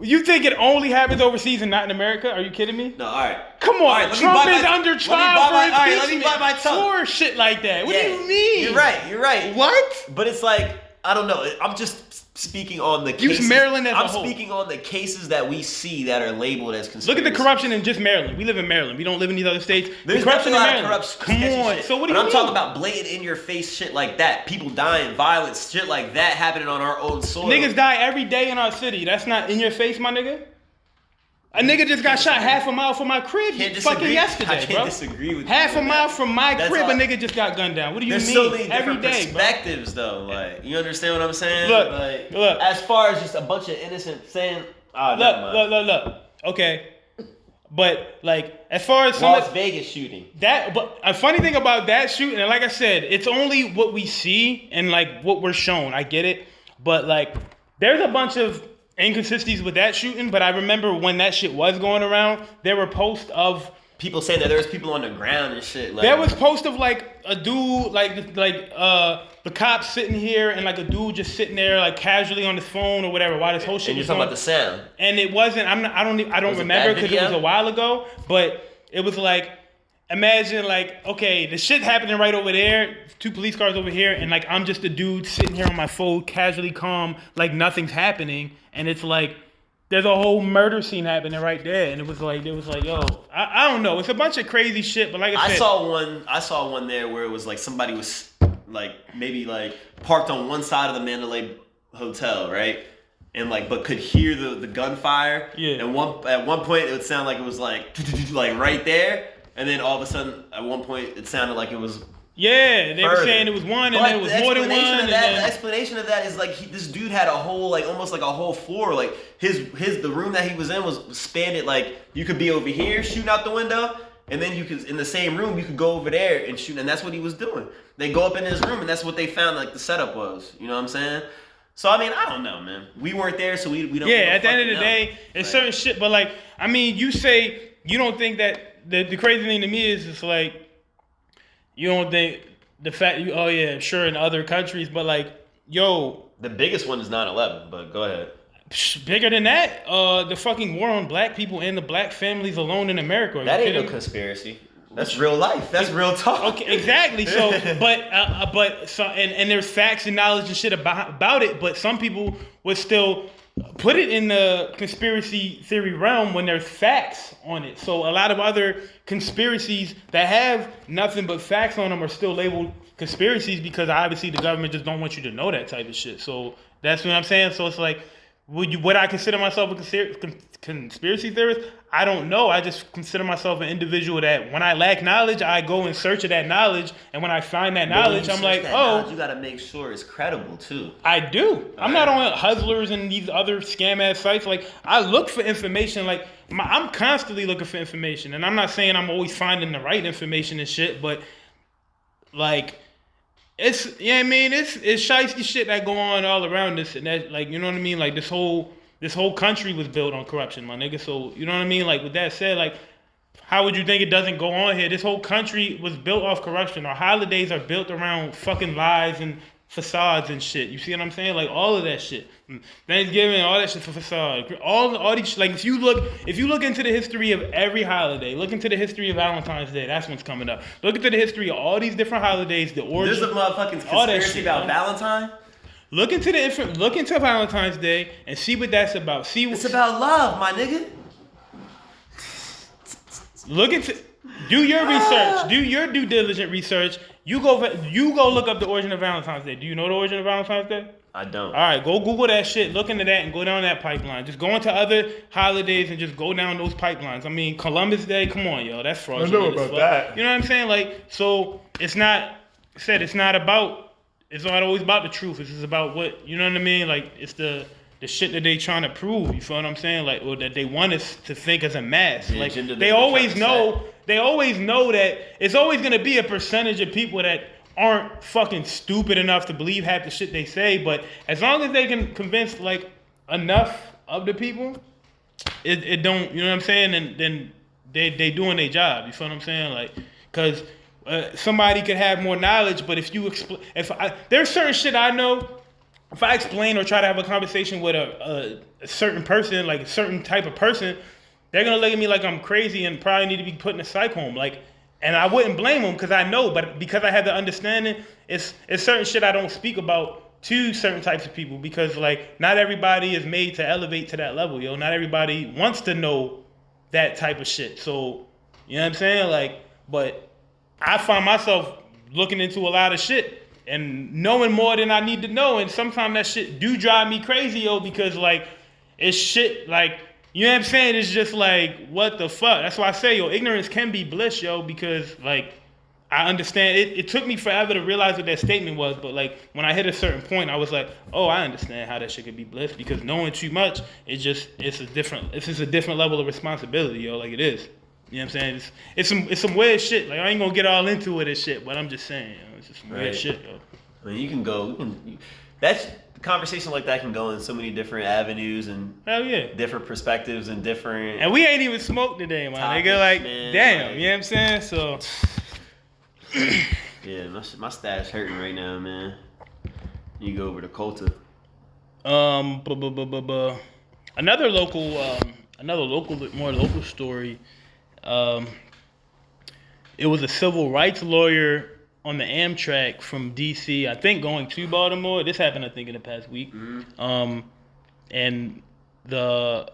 you think it only happens overseas and not in America? Are you kidding me? No, all right. Come on, All right, Trump is under trial for impeachment. Let me bite my tongue. For shit like that. What do you mean? You're right. What? But it's like, I don't know. I'm just speaking on the cases. Use Maryland as a I'm whole. speaking on the cases that we see that are labeled as conspiracy. Look at the corruption in just Maryland. We live in Maryland. We don't live in these other states. There's the corruption definitely a lot in of Maryland. corrupt, Come sketchy on. shit. So what do you But I'm mean? talking about blatant in your face shit like that. People dying, violence, shit like that happening on our own soil. Niggas die every day in our city. That's not in your face, my nigga. A nigga just got shot half a mile from my crib fucking yesterday, I can't disagree with half you. a mile from my That's crib, all. a nigga just got gunned down. What do you There's mean? so many Every different day, perspectives, though. Like, you understand what I'm saying? Look, look. As far as just a bunch of innocent saying, look. Okay, but like as far as Las Vegas shooting. But a funny thing about that shooting, and like I said, it's only what we see and like what we're shown. I get it, but like there's a bunch of inconsistencies with that shooting. But I remember when that shit was going around, there were posts of people saying that there was people on the ground and shit. Like, there was posts of like a dude, like the cops sitting here and like a dude just sitting there like casually on his phone or whatever while this whole shit and you're was talking going. about the sound. And it wasn't. I don't remember because it was a while ago. But it was like, imagine like, okay, the shit happening right over there, 2 police cars over here, and like I'm just a dude sitting here on my phone, casually calm, like nothing's happening, and it's like there's a whole murder scene happening right there, and it was like, yo, I don't know, it's a bunch of crazy shit, but like I said, I saw one there where it was like somebody was like maybe like parked on one side of the Mandalay Hotel, right? And like, but could hear the gunfire. Yeah. And at one point, it would sound like it was like right there, and then all of a sudden, at one point, it sounded like it was. Yeah, they were saying it was one, and then it was more than one. The explanation of that is like this dude had a whole like almost like a whole floor. Like the room that he was in was spanned. Like you could be over here shooting out the window, and then you could in the same room you could go over there and shoot. And that's what he was doing. They go up in his room, and that's what they found. Like the setup was. You know what I'm saying? So I mean, I don't know, man. We weren't there, so we don't. Yeah, at the end of the day, it's certain shit. But like, I mean, you say you don't think that the crazy thing to me is it's like. You don't think the fact oh yeah, sure in other countries, but like, yo. The biggest one is 9/11, but go ahead. Bigger than that, the fucking war on black people and the black families alone in America. That ain't no conspiracy. That's real life. That's real talk. Okay, exactly. So, but there's facts and knowledge and shit about it, but some people would still put it in the conspiracy theory realm when there's facts on it. So a lot of other conspiracies that have nothing but facts on them are still labeled conspiracies because obviously the government just don't want you to know that type of shit. So that's what I'm saying. So it's like, would I consider myself a conspiracy theorist? I don't know. I just consider myself an individual that when I lack knowledge, I go in search of that knowledge. And when I find that knowledge, I'm like, you got to make sure it's credible too. I do. I'm not on Hustlers and these other scam ass sites. Like, I look for information. Like, I'm constantly looking for information. And I'm not saying I'm always finding the right information and shit, but like, It's I mean it's shiesty shit that go on all around us, and that like you know what I mean. Like this whole country was built on corruption, my nigga. So you know what I mean. Like with that said, like how would you think it doesn't go on here? This whole country was built off corruption. Our holidays are built around fucking lies and facades and shit. You see what I'm saying? Like all of that shit. Thanksgiving, all that shit for facade. All these like if you look into the history of every holiday, look into the history of Valentine's Day. That's what's coming up. Look into the history of all these different holidays. The origin. There's a motherfucking all that conspiracy shit, about man. Valentine. Look into Valentine's Day and see what that's about. It's about love, my nigga. Do your research. Do your due diligent research. You go look up the origin of Valentine's Day. Do you know the origin of Valentine's Day? I don't. All right, go Google that shit. Look into that and go down that pipeline. Just go into other holidays and just go down those pipelines. I mean, Columbus Day. Come on, yo, that's fraudulent. I know about that. You know what I'm saying? Like, so it's not. It's not always about the truth. It's just about what you know what I mean. Like, it's the shit that they trying to prove. You feel what I'm saying? Like, or that they want us to think as a mass. The like, agenda they that always they're trying to know. They always know that it's always gonna be a percentage of people that aren't fucking stupid enough to believe half the shit they say, but as long as they can convince like enough of the people, it don't, you know what I'm saying? And then they doing their job. You feel what I'm saying? Like, cause somebody could have more knowledge, but if you there's certain shit I know. If I explain or try to have a conversation with a certain person, like a certain type of person, they're gonna look at me like I'm crazy and probably need to be put in a psych home. Like. And I wouldn't blame them because I know, but because I have the understanding, it's certain shit I don't speak about to certain types of people because like not everybody is made to elevate to that level, yo. Not everybody wants to know that type of shit. So, you know what I'm saying? Like, but I find myself looking into a lot of shit and knowing more than I need to know, and sometimes that shit do drive me crazy, yo, because like it's shit like. You know what I'm saying? It's just like, what the fuck? That's why I say, yo, ignorance can be bliss, yo, because, like, I understand. It took me forever to realize what that statement was, but, like, when I hit a certain point, I was like, oh, I understand how that shit could be bliss, because knowing too much, it's just a different level of responsibility, yo, like it is. You know what I'm saying? It's some weird shit. Like, I ain't gonna get all into it and shit, but I'm just saying, yo, it's just some weird shit, yo. I mean, you can go, that's... Conversation like that can go in so many different avenues and hell yeah, different perspectives and different. And we ain't even smoked today, my nigga. Like, man, damn, like, you know what I'm saying? So, yeah, my stash hurting right now, man. You go over to Colta. Another local, more local story. It was a civil rights lawyer on the Amtrak from DC, I think going to Baltimore. This happened, I think, in the past week. Mm-hmm. And I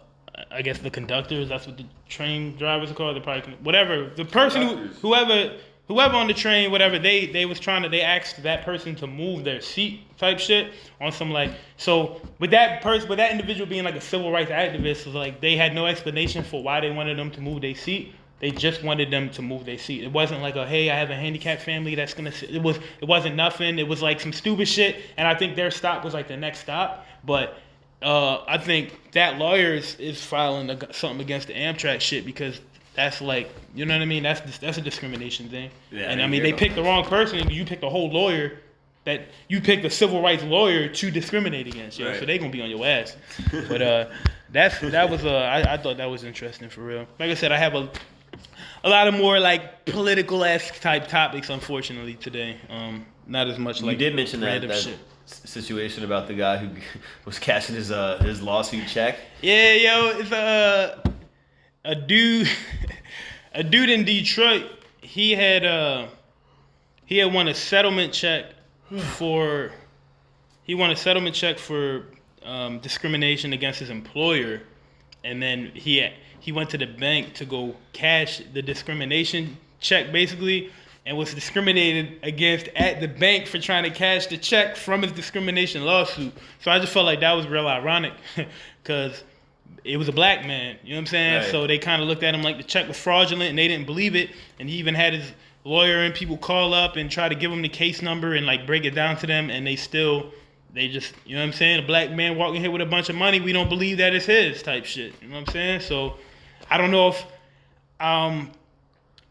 guess the conductors, that's what the train drivers are called. They're probably, whatever. The person, whoever on the train, whatever, they asked that person to move their seat type shit on some like, so with that individual being like a civil rights activist, so like they had no explanation for why they wanted them to move their seat. They just wanted them to move their seat. It wasn't like, hey, I have a handicapped family that's gonna sit. It wasn't nothing. It was like some stupid shit. And I think their stop was like the next stop. But I think that lawyer is filing something against the Amtrak shit because that's like, you know what I mean? That's a discrimination thing. Yeah, and I mean, they picked the wrong person. You picked a whole lawyer you picked a civil rights lawyer to discriminate against, yo. Right. So they gonna be on your ass. But I thought that was interesting for real. Like I said, I have a lot of more like political-esque type topics, unfortunately, today. Not as much like you did mention that shit. Situation about the guy who was cashing his lawsuit check. Yeah, yo, it's a dude in Detroit. He had won a settlement check for discrimination against his employer, and then he went to the bank to go cash the discrimination check, basically, and was discriminated against at the bank for trying to cash the check from his discrimination lawsuit. So I just felt like that was real ironic because it was a black man, you know what I'm saying? Right. So they kind of looked at him like the check was fraudulent and they didn't believe it. And he even had his lawyer and people call up and try to give him the case number and like break it down to them, and they just, you know what I'm saying? A black man walking here with a bunch of money, we don't believe that it's his type shit, you know what I'm saying? So I don't know if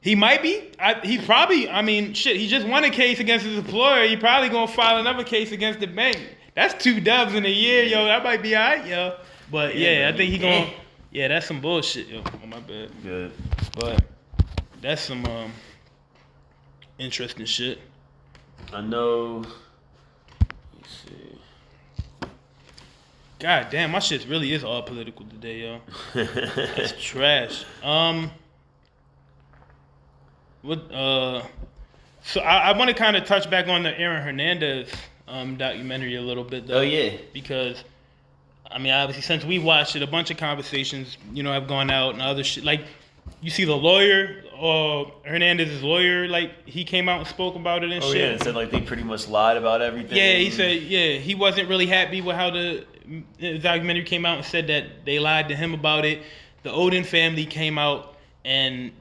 He might be. He's probably. I mean, shit. He just won a case against his employer. He probably gonna file another case against the bank. That's 2 dubs in a year, yo. That might be alright, yo. But yeah, I think he gonna. Yeah, that's some bullshit, yo. Oh, my bad. Good. But that's some interesting shit. I know. Let's see. God damn, my shit really is all political today, yo. That's trash. So I want to kind of touch back on the Aaron Hernandez documentary a little bit, though. Oh yeah. Because I mean, obviously, since we watched it, a bunch of conversations, have gone out and other shit. Like, you see the lawyer, Hernandez's lawyer, like, he came out and spoke about it and shit. Oh, yeah, and said, like, they pretty much lied about everything. Yeah, he said, he wasn't really happy with how the documentary came out and said that they lied to him about it. The Odin family came out and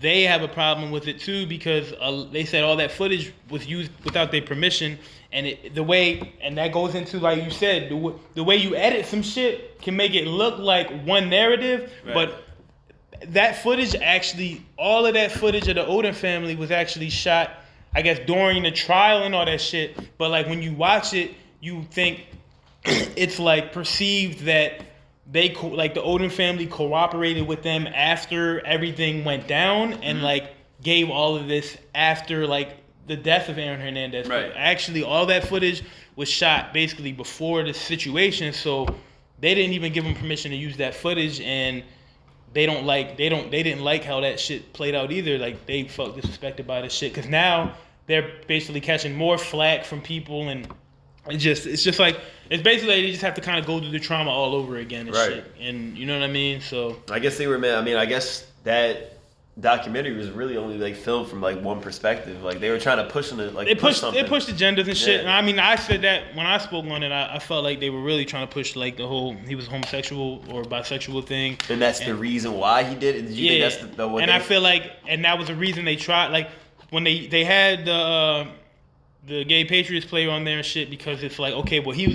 they have a problem with it, too, because they said all that footage was used without their permission. And that goes into, like you said, the way you edit some shit can make it look like one narrative, right. But that footage actually, all of that footage of the Odin family was actually shot, I guess, during the trial and all that shit. But like when you watch it, you think it's like perceived that like the Odin family cooperated with them after everything went down and like gave all of this after like the death of Aaron Hernandez. Right. But actually, all that footage was shot basically before the situation, so they didn't even give them permission to use that footage, and they didn't like how that shit played out either. Like they felt disrespected by this shit because now they're basically catching more flack from people, and it's just like it's basically they just have to kind of go through the trauma all over again and shit. And you know what I mean? So I guess they were mad. I mean, I guess that documentary was really only like filmed from like one perspective. Like they were trying to push on it, like they pushed agendas and shit. Yeah. And I mean, I said that when I spoke on it, I felt like they were really trying to push like the whole he was homosexual or bisexual thing. And that's the reason why he did it. Did you think that's the what? And I feel like, and that was the reason they tried. Like when they had the gay Patriots player on there and shit, because it's like, okay, well he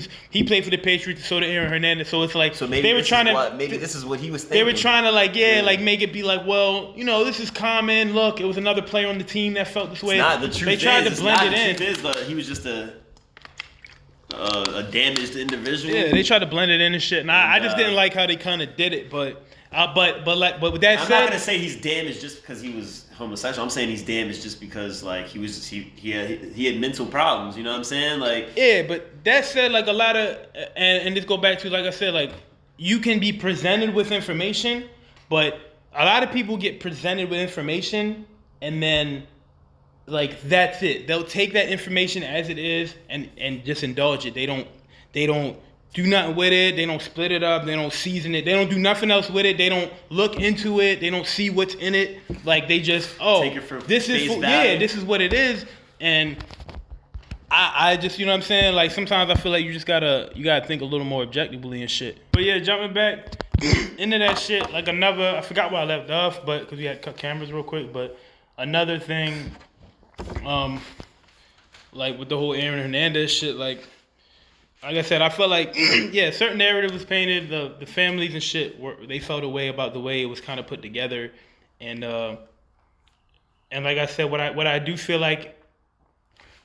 played for the Patriots, so did Aaron Hernandez, so it's like maybe they were trying to maybe this is what he was thinking. They were trying to like like make it be like, well, this is common. Look, it was another player on the team that felt this way. It's not the truth. They tried to blend it in. The truth is, he was just a damaged individual. Yeah, they tried to blend it in and shit, and I just didn't like how they kind of did it, but with that said, I'm not gonna say he's damaged just because he was homosexual. I'm saying he's damaged just because like he had mental problems. You know what I'm saying? Like yeah, but that said, like a lot of and this go back to like I said, like you can be presented with information, but a lot of people get presented with information and then like that's it. They'll take that information as it is and just indulge it. They don't do nothing with it. They don't split it up. They don't season it. They don't do nothing else with it. They don't look into it. They don't see what's in it. Like they just take it for this is this is what it is. And I just you know what I'm saying. Like sometimes I feel like you gotta think a little more objectively and shit. But yeah, jumping back into that shit. Like I forgot where I left off, but because we had cut cameras real quick. But another thing, like with the whole Aaron Hernandez shit, like I said, I felt like, certain narrative was painted. The families and shit they felt a way about the way it was kind of put together, and like I said, what I do feel like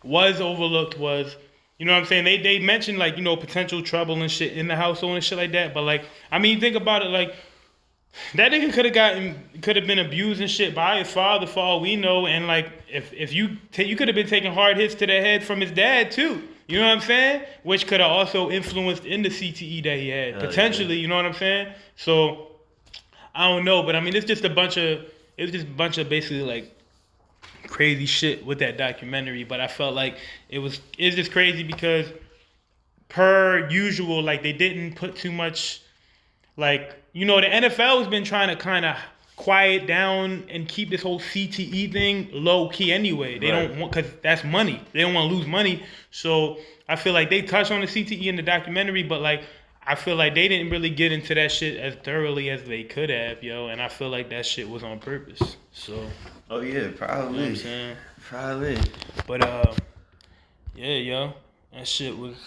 was overlooked was, you know what I'm saying? They mentioned like potential trouble and shit in the household and shit like that, but like I mean, think about it, like that nigga could have been abused and shit by his father for all we know, and like if you could have been taking hard hits to the head from his dad too. You know what I'm saying? Which could have also influenced in the CTE that he had. Potentially, yeah. You know what I'm saying? So, I don't know. But, I mean, it was just a bunch of basically, like, crazy shit with that documentary. But I felt like it's just crazy because, per usual, like, they didn't put too much, like, the NFL has been trying to kind of quiet down and keep this whole CTE thing low key anyway. They don't want, because that's money. They don't want to lose money. So I feel like they touched on the CTE in the documentary, but like I feel like they didn't really get into that shit as thoroughly as they could have, yo. And I feel like that shit was on purpose. So. Oh yeah, probably. You know what I'm saying? Probably. But yeah, yo, that shit was.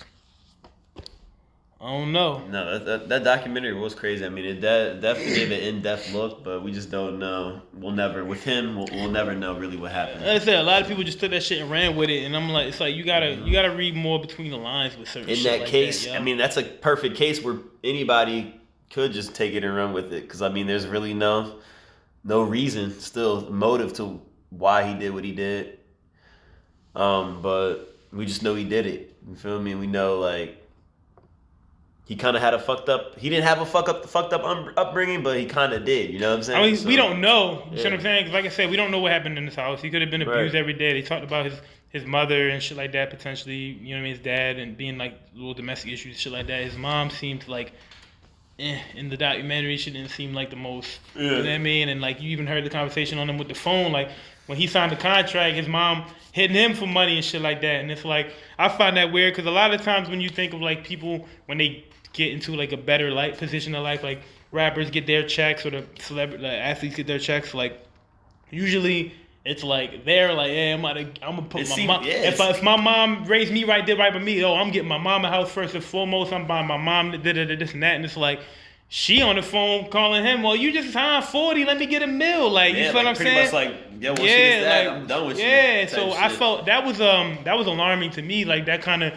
I don't know. No, that documentary was crazy. I mean, it definitely gave an in-depth look, but we just don't know. We'll never know really what happened. Like I said, a lot of people just took that shit and ran with it, and I'm like, it's like you gotta read more between the lines with certain. In shit that like case, that, yo. I mean, that's a perfect case where anybody could just take it and run with it. Because I mean, there's really no reason, still motive to why he did what he did. But we just know he did it. You feel me? We know like. He kind of had a fucked up. He didn't have a fucked up upbringing, but he kind of did. You know what I'm saying? I mean, So, we don't know. You yeah. see what I'm saying? 'Cause like I said, we don't know what happened in his house. He could have been abused every day. They talked about his mother and shit like that potentially. You know what I mean? His dad and being like little domestic issues, shit like that. His mom seemed like, in the documentary, she didn't seem like the most. Yeah. You know what I mean? And like you even heard the conversation on him with the phone. Like when he signed the contract, his mom hitting him for money and shit like that. And it's like I find that weird because a lot of times when you think of like people when they get into like a better position in life, like rappers get their checks or the celebrity athletes get their checks, like usually it's like they're like, yeah, I'm gonna put my mom. If my mom raised me right, did right by me, I'm getting my mom a house first and foremost. I'm buying my mom this and that, and it's like she on the phone calling him. Well, you just signed 40. Let me get a meal. Like you feel what I'm saying? Much like, yo, once she gets that, I'm done with you. Yeah, so I felt that was alarming to me. Like that kind of,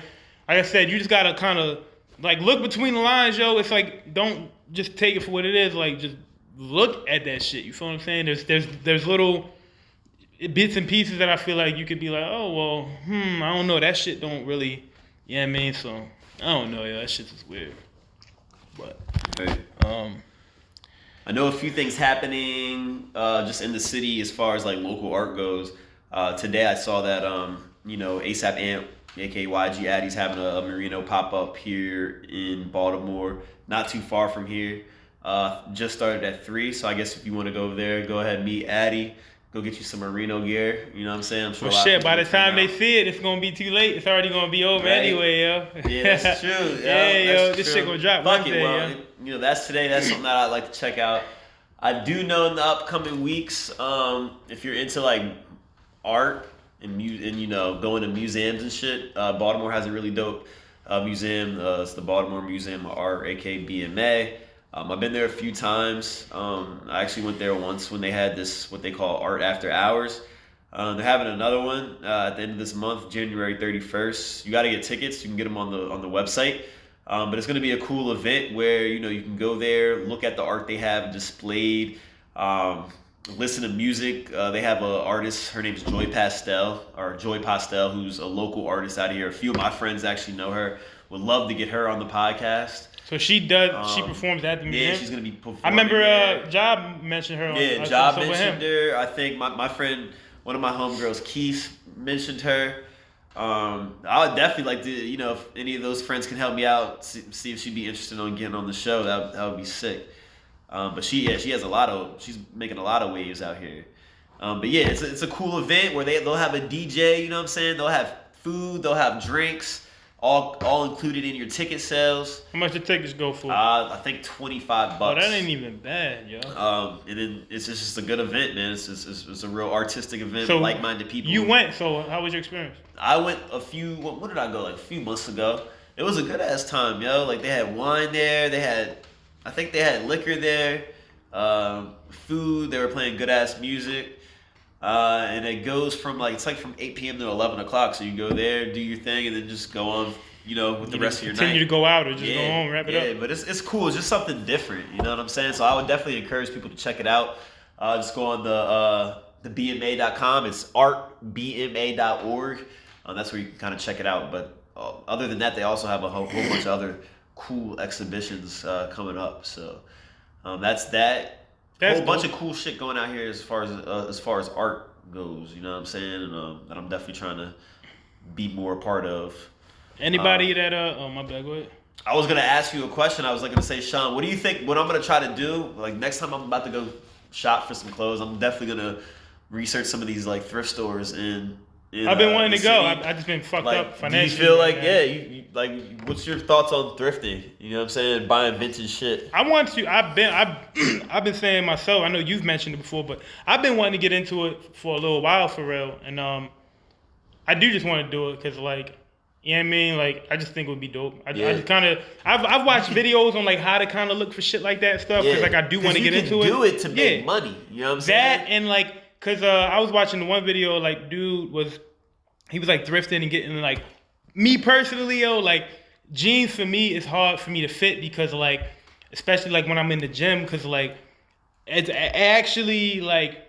like I said, you just gotta kind of. Like, look between the lines, yo. It's like, don't just take it for what it is. Like, just look at that shit. You feel what I'm saying? There's little bits and pieces that I feel like you could be like, oh, well, I don't know. That shit don't really, you know what I mean? So, I don't know, yo. That shit's just weird. But, I know a few things happening just in the city as far as, like, local art goes. Today I saw that, ASAP Amp, aka YG Addy's having a Merino pop-up here in Baltimore, not too far from here. Just started at 3, so I guess if you want to go over there, go ahead and meet Addy. Go get you some Merino gear. You know what I'm saying? I'm sure well, shit, by the time they see it, it's going to be too late. It's already going to be over anyway, yo. Yeah, that's true. This shit going to drop Fuck Wednesday, yo. That's today. That's something that I'd like to check out. I do know in the upcoming weeks, if you're into, like, art, and going to museums and shit. Baltimore has a really dope museum. It's the Baltimore Museum of Art, aka BMA. I've been there a few times. I actually went there once when they had this what they call Art After Hours. They're having another one at the end of this month, January 31st. You got to get tickets. You can get them on the website. But it's going to be a cool event where you can go there, look at the art they have displayed. Listen to music. They have an artist. Her name is Joy Pastel, who's a local artist out of here. A few of my friends actually know her. Would love to get her on the podcast. So she does. She performs at the museum. Yeah, she's gonna be performing. I remember Job mentioned her. Job mentioned her. I think my friend, one of my homegirls, Keith, mentioned her. I would definitely like to, if any of those friends can help me out, see if she'd be interested in getting on the show. That would be sick. But she has she's making a lot of waves out here. But yeah, it's a cool event where they'll have a DJ, you know what I'm saying? They'll have food, they'll have drinks, all included in your ticket sales. How much the tickets go for? I think $25. Oh, that ain't even bad, yo. And then it's just a good event, man. It's a real artistic event, so like-minded people. You went, so how was your experience? I went when did I go? Like a few months ago. It was a good ass time, yo. Like they had wine there, I think they had liquor there, food. They were playing good ass music, and it goes from it's from 8 p.m. to 11 o'clock. So you go there, do your thing, and then just go on, with the rest of your night. Continue to go out or just go home, wrap it up. Yeah, but it's cool. It's just something different. You know what I'm saying? So I would definitely encourage people to check it out. Just go on the BMA.com. It's artbma.org. That's where you can kind of check it out. But other than that, they also have a whole bunch of other cool exhibitions coming up. So that's that. That's a whole bunch of cool shit going out here as far as art goes. You know what I'm saying? And that I'm definitely trying to be more a part of. Anybody that my bad, go ahead. I was gonna ask you a question. I was gonna say, Sean, what do you think? What I'm gonna try to do? Like next time I'm about to go shop for some clothes, I'm definitely gonna research some of these thrift stores in I've been wanting to go. city. I just been fucked up financially. Do you feel like, what's your thoughts on thrifting? You know what I'm saying? Buying vintage shit. I want to. I've been saying myself. I know you've mentioned it before, but I've been wanting to get into it for a little while for real. And I do just want to do it because You know what I mean? Like, I just think it would be dope. I just kind of, I've watched videos on like how to kind of look for shit like that and stuff because like I do want to get into it. You can do it to make money. You know what I'm saying? That and like, cause I was watching the one video like dude was like thrifting and getting like, me personally, yo, like jeans for me is hard for me to fit because like, especially like when I'm in the gym, cause like it's actually like.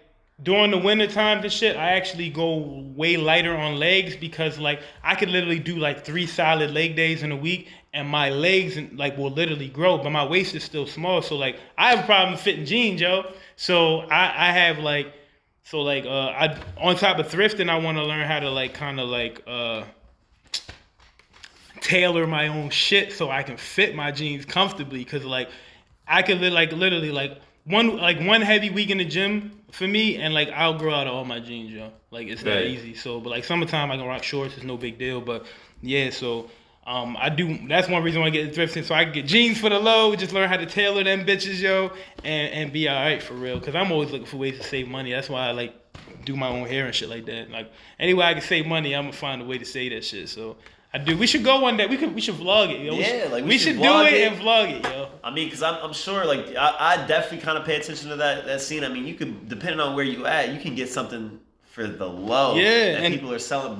During the winter times and shit, I actually go way lighter on legs because like I could literally do like 3 solid leg days in a week and my legs like will literally grow, but my waist is still small. So like I have a problem fitting jeans, yo. So I have like I on top of thrifting, I want to learn how to like kind of like tailor my own shit so I can fit my jeans comfortably because like I could literally like one heavy week in the gym for me, and like I'll grow out of all my jeans, yo. Like it's that easy. So, but like summertime, I can rock shorts. It's no big deal. But yeah, so I do. That's one reason why I get thrifting, so I can get jeans for the low. Just learn how to tailor them bitches, yo, and be all right for real. Cause I'm always looking for ways to save money. That's why I like do my own hair and shit like that. Like anyway I can save money, I'm gonna find a way to save that shit. So. I do. We should go one day. We should vlog it, yo. Yeah, like we should do it and vlog it, yo. I mean, cause I'm sure, like I definitely kind of pay attention to that scene. I mean, you could, depending on where you at, you can get something for the low. Yeah, that and people are selling,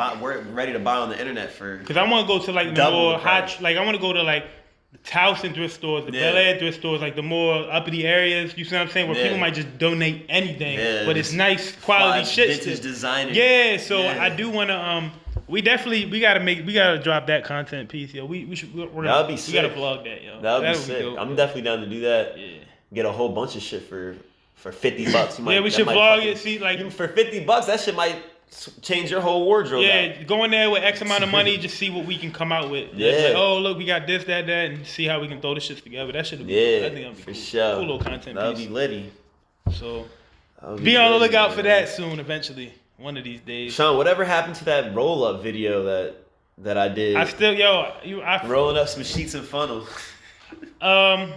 ready to buy on the internet for. Cause I want to go to like the more hot, like I want to go to like the Towson thrift stores, the Bel Air thrift stores, like the more uppity areas. You see what I'm saying? Where people might just donate anything, but it's nice quality shit. Vintage designer. Yeah, so I do want to we gotta drop that content piece, yo. We gotta vlog that, yo. That would be sick. Dope, I'm definitely down to do that. Yeah. Get a whole bunch of shit for $50. We should vlog it. See, like even for $50, that shit might change your whole wardrobe. Yeah, go in there with X amount of money, just see what we can come out with. Yeah. Like, oh look, we got this, that, and see how we can throw the shit together. That should be cool. I think that'd be cool. Sure. Cool little content That'll piece. be litty. So be on the lookout for that soon, eventually. One of these days. Sean, whatever happened to that roll-up video that I did? I still, rolling up some sheets and funnel. I'm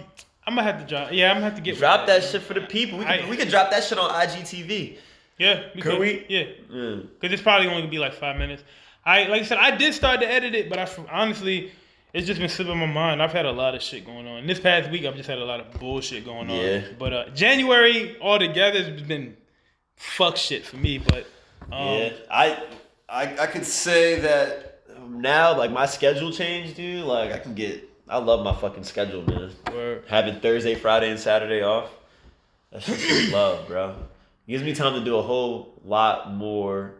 gonna have to drop. Yeah, I'm gonna have to get drop that shit for the people. We can drop that shit on IGTV. Yeah, could we? Yeah, because it's probably only gonna be like 5 minutes. Like I said, I did start to edit it, but honestly, it's just been slipping in my mind. I've had a lot of shit going on. This past week, I've just had a lot of bullshit going on. Yeah. But January altogether has been fuck shit for me. But yeah, I could say that now, like my schedule changed, dude. Like I love my fucking schedule, man. Word. Having Thursday, Friday, and Saturday off, that's just love, bro. It gives me time to do a whole lot more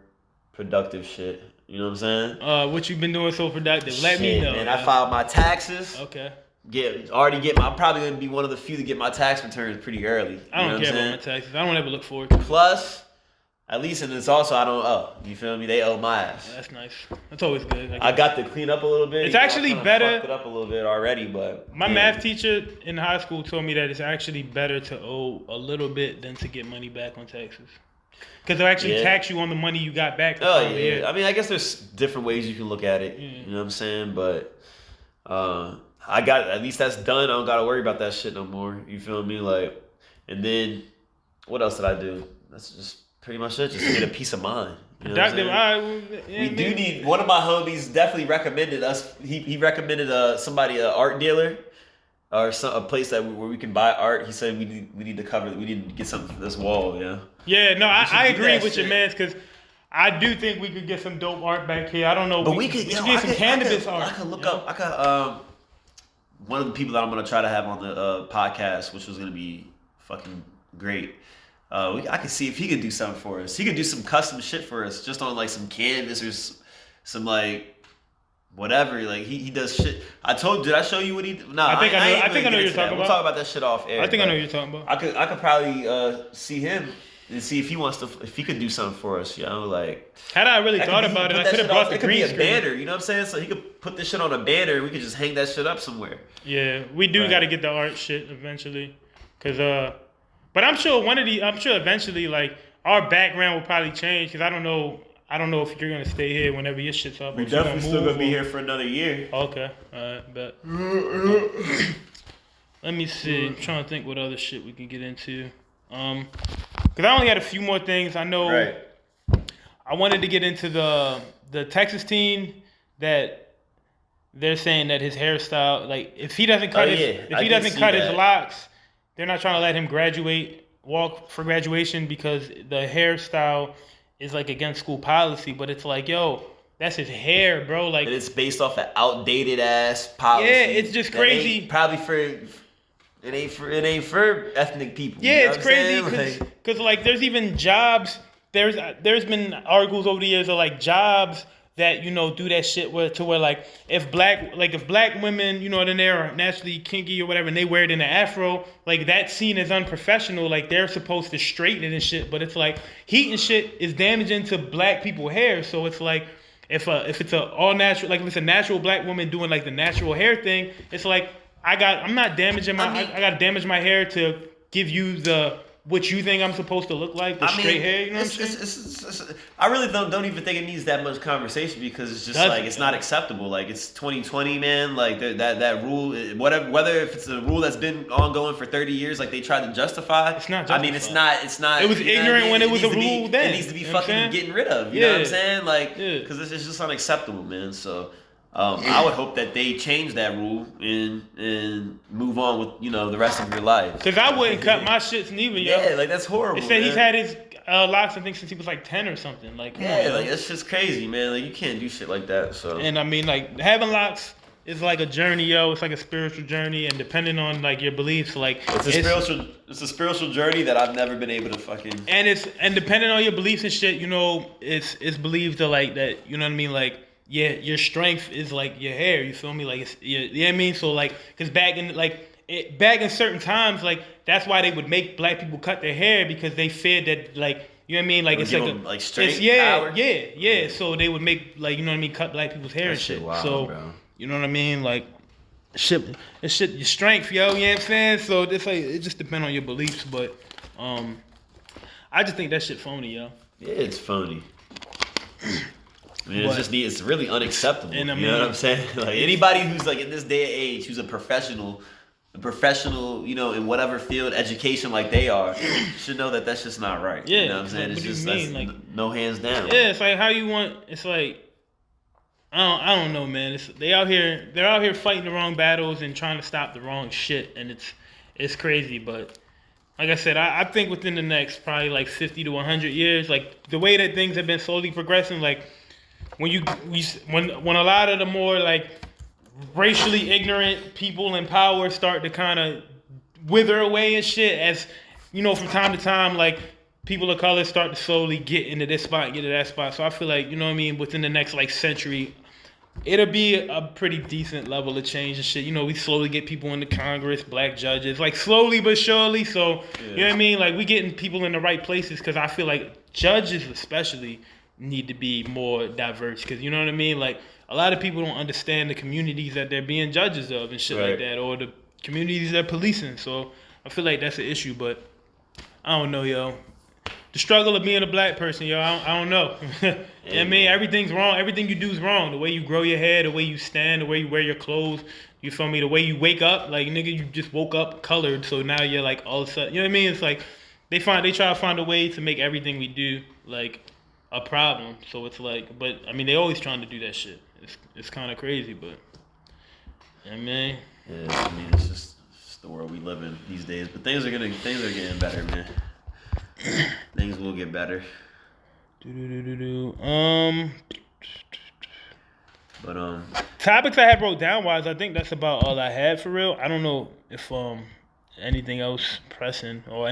productive shit. You know what I'm saying? What you been doing so productive? Let me know. Man, I filed my taxes. Okay. I'm probably gonna be one of the few to get my tax returns pretty early. I don't care about my taxes. I don't ever look forward to it. Plus, at least, and it's also I don't owe. You feel me? They owe my ass. That's nice. That's always good. I got to clean up a little bit. It's actually better. Fucked it up a little bit already, but my math teacher in high school told me that it's actually better to owe a little bit than to get money back on taxes. Because they'll actually tax you on the money you got back. Yeah. I mean, I guess there's different ways you can look at it. Yeah. You know what I'm saying? But I got, at least that's done. I don't got to worry about that shit no more. You feel me? Like, and then what else did I do? That's just pretty much it. Just to get a peace of mind. You know we do need, one of my homies definitely recommended us. He recommended somebody, an art dealer. Or a place where we can buy art. He said we need to get something for this wall. Yeah. Yeah. No, I agree with your man, because I do think we could get some dope art back here. I don't know, but we could get some cannabis art. I could look up. One of the people that I'm gonna try to have on the podcast, which was gonna be fucking great. I could see if he could do something for us. He could do some custom shit for us, just on like some canvas or some like. Whatever, like he does shit. Did I show you what he? No, I think I know what you're talking about. We'll talk about that shit off air. I think I know what you're talking about. I could probably see him and see if he could do something for us. You know, like had I really thought about it, I could have brought the green screen. Banner. You know what I'm saying? So he could put this shit on a banner and we could just hang that shit up somewhere. Yeah, we do got to get the art shit eventually, but I'm sure eventually like our background will probably change, because I don't know if you're gonna stay here whenever your shit's up. We're definitely still gonna be here for another year. Okay, alright, bet. Let me see. I'm trying to think what other shit we can get into. Cause I only had a few more things. I know. Right. I wanted to get into the Texas team that they're saying that his hairstyle, like if he doesn't cut his locks, they're not trying to let him walk for graduation because the hairstyle is like against school policy. But it's like, yo, that's his hair, bro. Like, and it's based off an outdated ass policy. Yeah, it's just crazy. It ain't for ethnic people. Yeah, you know it's crazy because like there's even jobs. There's been articles over the years of like jobs that, you know, do that shit to where like if black women, you know, then they're naturally kinky or whatever, and they wear it in an afro, like that's seen as unprofessional. Like they're supposed to straighten it and shit, but it's like heat and shit is damaging to black people's hair. So it's like if it's a all natural, like if it's a natural black woman doing like the natural hair thing, it's like I got to damage my hair to give you what you think I'm supposed to look like, straight hair, you know what I'm saying? I really don't even think it needs that much conversation because it's just it's not acceptable. Like it's 2020, man. Like that rule, whether if it's a rule that's been ongoing for 30 years, like they tried to justify. It's not justified. I mean, it's not. It was ignorant when it was a rule then. It needs to be fucking getting rid of. You know what I'm saying? Like, because it's just unacceptable, man. So. I would hope that they change that rule and move on with, you know, the rest of your life. Because I wouldn't cut my shits neither, yo. Yeah, like that's horrible. They said he's had his locks, I think, since he was like 10 or something. Like, that's just crazy, man. Like you can't do shit like that. So. And I mean, like having locks is like a journey, yo. It's like a spiritual journey, and depending on like your beliefs, like it's a spiritual journey that I've never been able to fucking. And depending on your beliefs and shit, you know, it's believed to like that. You know what I mean, like. Yeah, your strength is like your hair. You feel me? Like, it's, you know what I mean? So like, cause back in certain times, like that's why they would make black people cut their hair because they feared that, like, you know what I mean? Like it's like strength, power. Yeah. So they would make, like, you know what I mean, cut black people's hair and shit. Wild, so bro. You know what I mean? Like, shit, your strength, yo. You know what I'm saying? So it's like it just depends on your beliefs, but I just think that shit phony, yo. Yeah, it's phony. I mean, it's really unacceptable. And, you know what I'm saying? Like anybody who's like in this day and age, who's a professional, you know, in whatever field, education like they are, should know that that's just not right. Yeah, you know what I'm saying? It's just like no hands down. Yeah, it's like how you want. It's like I don't know, man. They're out here fighting the wrong battles and trying to stop the wrong shit, and it's crazy. But like I said, I think within the next probably like 50 to 100 years, like the way that things have been slowly progressing, like. When a lot of the more like racially ignorant people in power start to kind of wither away and shit, as you know, from time to time, like people of color start to slowly get into this spot, get to that spot. So I feel like, you know what I mean, within the next like century, it'll be a pretty decent level of change and shit. You know, we slowly get people into Congress, black judges, like slowly but surely. So you know what I mean, like we getting people in the right places because I feel like judges especially need to be more diverse because you know what I mean, like a lot of people don't understand the communities that they're being judges of and shit like that, or the communities they're policing. So I feel like that's an issue, but I don't know, yo. The struggle of being a black person, yo, I don't know. You know what I mean? Everything's wrong. Everything you do is wrong. The way you grow your hair, the way you stand, the way you wear your clothes. You feel me? The way you wake up, like nigga, you just woke up colored, so now you're like all of a sudden, you know what I mean? It's like they try to find a way to make everything we do like a problem. So it's like, but I mean, they always trying to do that shit. It's kind of crazy, but you know what I mean? Yeah, I mean, it's just the world we live in these days. But things are getting better, man. Things will get better. But topics I had wrote down wise, I think that's about all I had for real. I don't know if anything else pressing or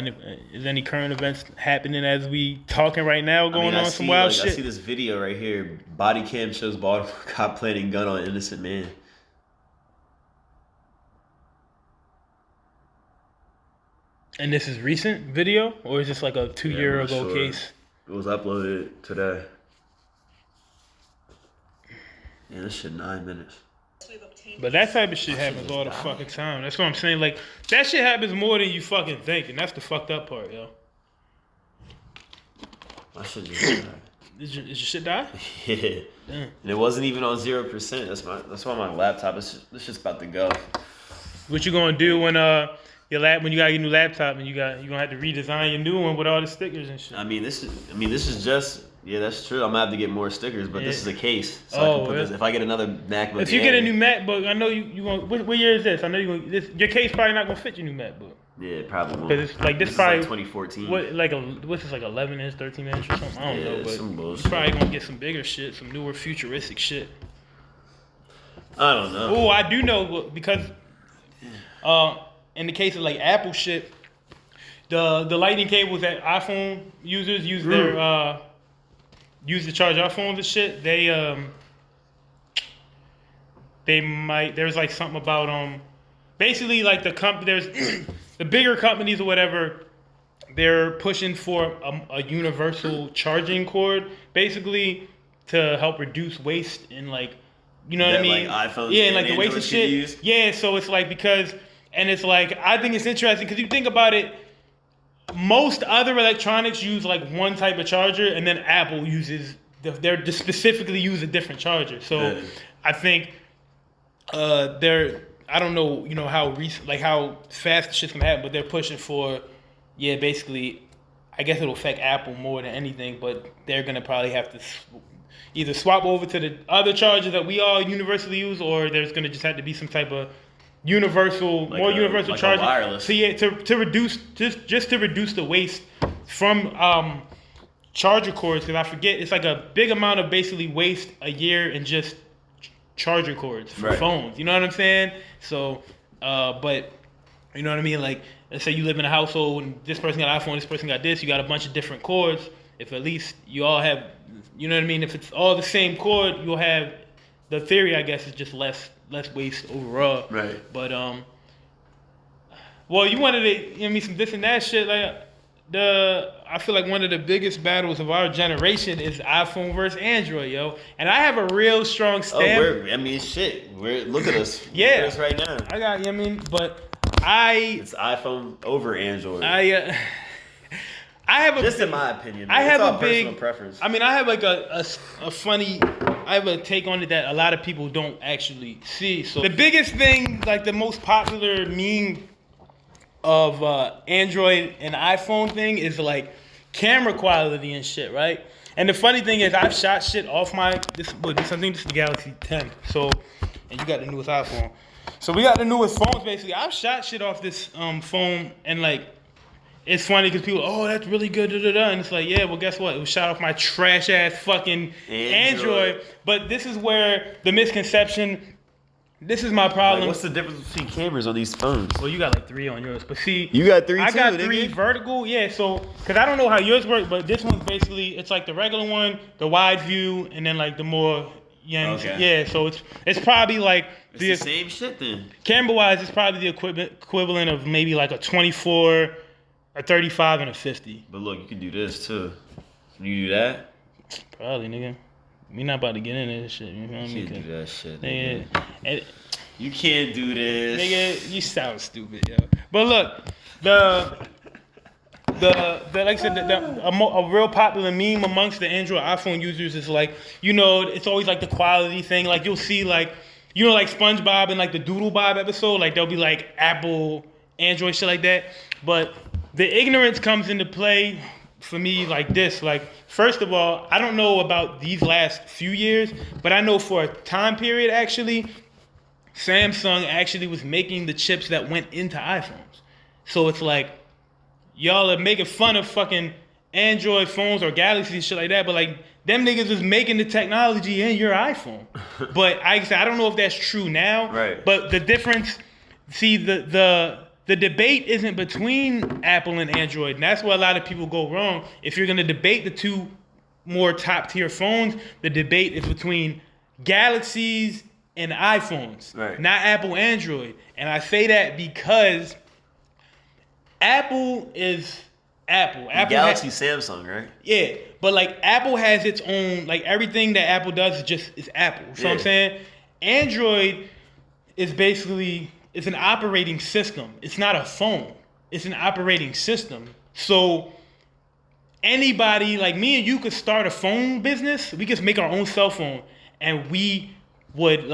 is any current events happening as we talking right now going on some wild shit. I see this video right here. Body cam shows Baltimore cop planting gun on innocent man. And this is recent video, or is this like a 2-year ago case? It was uploaded today. Yeah, this shit 9 minutes. But that type of shit happens all the fucking time. That's what I'm saying. Like, that shit happens more than you fucking think, and that's the fucked up part, yo. My shit just died. Did your shit die? Yeah. Damn. And it wasn't even on 0%. That's why my laptop, this shit's about to go. What you gonna do when you got your new laptop and you gonna have to redesign your new one with all the stickers and shit? I mean, this is just Yeah, that's true. I'm gonna have to get more stickers, but this is a case, so I Oh, can put this. If I get another MacBook, If you get a new MacBook, I know you want. What year is this? I know you want. Your case probably not gonna fit your new MacBook. yeah, it probably won't. Because it's like this is probably like 2014. What's this like 11 inch, 13 inch or something? I don't know, but some you're bullshit. probably gonna get some bigger shit, some newer futuristic shit. I don't know. Oh, I do know because in the case of like Apple shit, the lightning cables that iPhone users use their use to charge iPhones and shit, they might there's like something about basically like there's the bigger companies or whatever, they're pushing for a universal charging cord basically to help reduce waste and like, you know what I mean? Like iPhones, yeah, and like the waste of Androids shit. can use? Yeah, so it's like it's like I think it's interesting because you think about it. Most other electronics use like one type of charger, and then Apple uses they're just specifically use a different charger. So I think they're I don't know how recent like how fast the shit's gonna happen, but they're pushing for basically I guess it'll affect Apple more than anything, but they're gonna probably have to either swap over to the other chargers that we all universally use, or there's gonna just have to be some type of universal, Like more a- universal like a charging. wireless. So to reduce just to reduce the waste from charger cords, because I forget it's like a big amount of basically waste a year in just charger cords for Right. phones. You know what I'm saying? So, but you know what I mean? Like, let's say you live in a household and this person got an iPhone, this person got this. You got a bunch of different cords. If at least you all have, you know what I mean? If it's all the same cord, you'll have. The theory, I guess, is just less waste overall. Right. But well, you wanted to give me some this and that shit. Like I feel like one of the biggest battles of our generation is iPhone versus Android, yo. And I have a real strong stand. Look at us. Yeah. Look at us right now. I got, but It's iPhone over Android. I have a Just in my opinion. I man. have it's all a big personal preference. I mean, I have like a funny. I have a take on it that a lot of people don't actually see. So the biggest thing, like the most popular meme of Android and iPhone thing is like camera quality and shit, right? And the funny thing is, I've shot shit off my I think this is the Galaxy 10. So, and you got the newest iPhone. So we got the newest phones basically. I've shot shit off this phone and like. It's funny because people, that's really good, and it's like, yeah, well, guess what? It was shot off my trash ass fucking Android. But this is where the misconception. This is my problem. Like, what's the difference between cameras on these phones? Well, you got like 3 on yours, but see, You got 3 I too, got nigga. 3 vertical, yeah. So, cause I don't know how yours work, but this one's basically it's like the regular one, the wide view, and then like the more, Okay. yeah. So it's probably like It's the same shit then. camera wise, it's probably the equivalent of maybe like a 24. A 35 and a 50. But look, you can do this too. Can you do that? Probably, nigga. We not about to get into this shit. You know what I You mean? can't do that shit. Nigga, Nigga. You can't do this. nigga, you sound stupid, yo. But look, the like I said, a real popular meme amongst the Android iPhone users is like, it's always like the quality thing. Like you'll see like, like SpongeBob and like the Doodle Bob episode, like they'll be like Apple, Android, shit like that. But the ignorance comes into play for me like this. Like, first of all, I don't know about these last few years, but I know for a time period, actually, Samsung actually was making the chips that went into iPhones. So it's like, y'all are making fun of fucking Android phones or Galaxies and shit like that, but like, them niggas is making the technology in your iPhone. But I don't know if that's true now. Right. But the difference, see, the debate isn't between Apple and Android, and that's where a lot of people go wrong. If you're going to debate the two more top-tier phones, the debate is between Galaxies and iPhones, right. Not Apple, Android. And I say that because Apple is Apple. Galaxy, Samsung, right? Yeah, but like Apple has its own, like everything that Apple does is Apple. So I'm saying Android is basically... It's an operating system. It's not a phone. It's an operating system. So anybody, like me and you, could start a phone business. We could make our own cell phone, and we would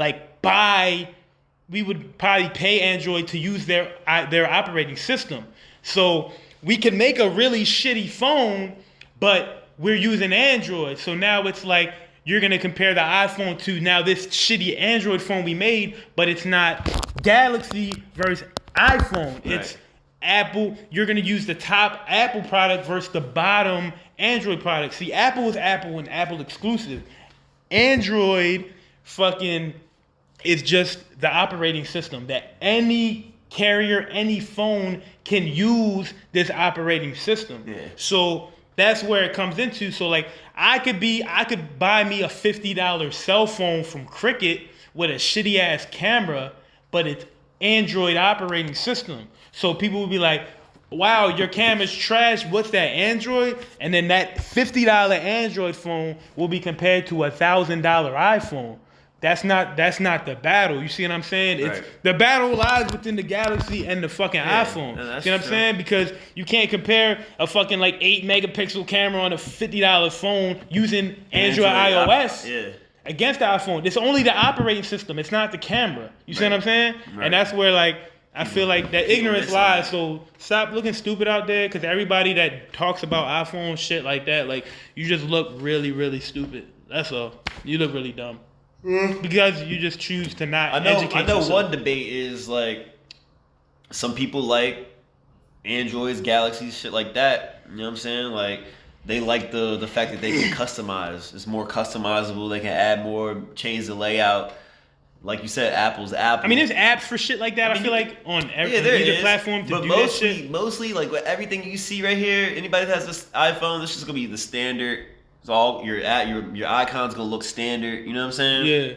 we would probably pay Android to use their operating system. So we can make a really shitty phone, but we're using Android. So now it's like you're gonna compare the iPhone to now this shitty Android phone we made, but it's not Galaxy versus iPhone. It's Apple. You're gonna use the top Apple product versus the bottom Android product. See, Apple is Apple and Apple exclusive. Android fucking is just the operating system that any carrier, any phone can use this operating system. Yeah. So that's where it comes into. So like I could buy me a $50 cell phone from Cricket with a shitty ass camera, but it's Android operating system. So people will be like, wow, your camera's trash. What's that, Android? And then that $50 Android phone will be compared to a $1,000 iPhone. That's not the battle. You see what I'm saying? It's the battle lies within the Galaxy and the fucking iPhone. Yeah, you know what I'm saying? Because you can't compare a fucking like 8 megapixel camera on a $50 phone using Android iOS against the iPhone. It's only the operating system. It's not the camera. You see what I'm saying? Right. And that's where like I feel like that ignorance lies. So stop looking stupid out there, because everybody that talks about iPhone shit like that, like you just look really, really stupid. That's all. You look really dumb. Because you just choose to not educate yourself. One debate is like some people like Androids, Galaxies, shit like that. You know what I'm saying? Like they like the fact that they can customize. It's more customizable. They can add more, change the layout. Like you said, Apple's Apple. I mean, there's apps for shit like that. I feel like on every major platform to do that shit. Mostly, like with everything you see right here, anybody that has this iPhone, this is gonna be the standard. It's all your icon's gonna look standard. You know what I'm saying? Yeah.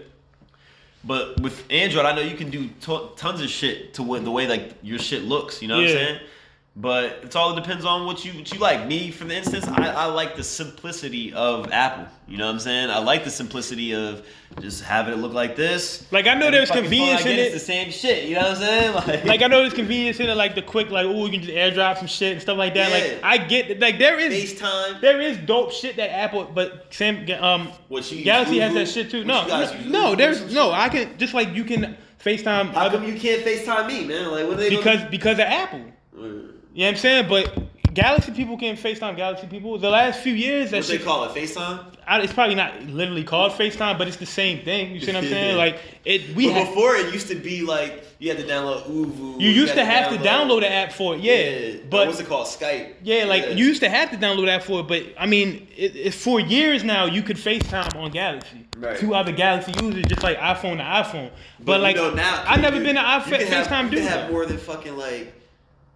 But with Android, I know you can do tons of shit to the way like your shit looks. You know what I'm saying? But it's all depends on what you like. Me, for instance, I like the simplicity of Apple. You know what I'm saying? I like the simplicity of just having it look like this. Like I know there's convenience in it. It's the same shit. You know what I'm saying? Like I know there's convenience in it, like the quick, like you can just AirDrop some shit and stuff like that. Yeah. Like I get, like there is FaceTime. There is dope shit that Apple, but Galaxy has that shit too. No, there's no. I can just like you can FaceTime. How come you can't FaceTime me, man? Like what are they because of Apple. You know what I'm saying? But Galaxy people can FaceTime Galaxy people. The last few years, what they call it, FaceTime? It's probably not literally called FaceTime, but it's the same thing. You see what I'm saying? Like before it used to be like you had to download Uvu. You used to have to download the app for it, yeah. But what's it called? Skype. Yeah, like you used to have to download that for it, but I mean, for years now you could FaceTime on Galaxy. Right. To other Galaxy users, just like iPhone to iPhone. But like now I've never been an FaceTime dude. You can have more than fucking like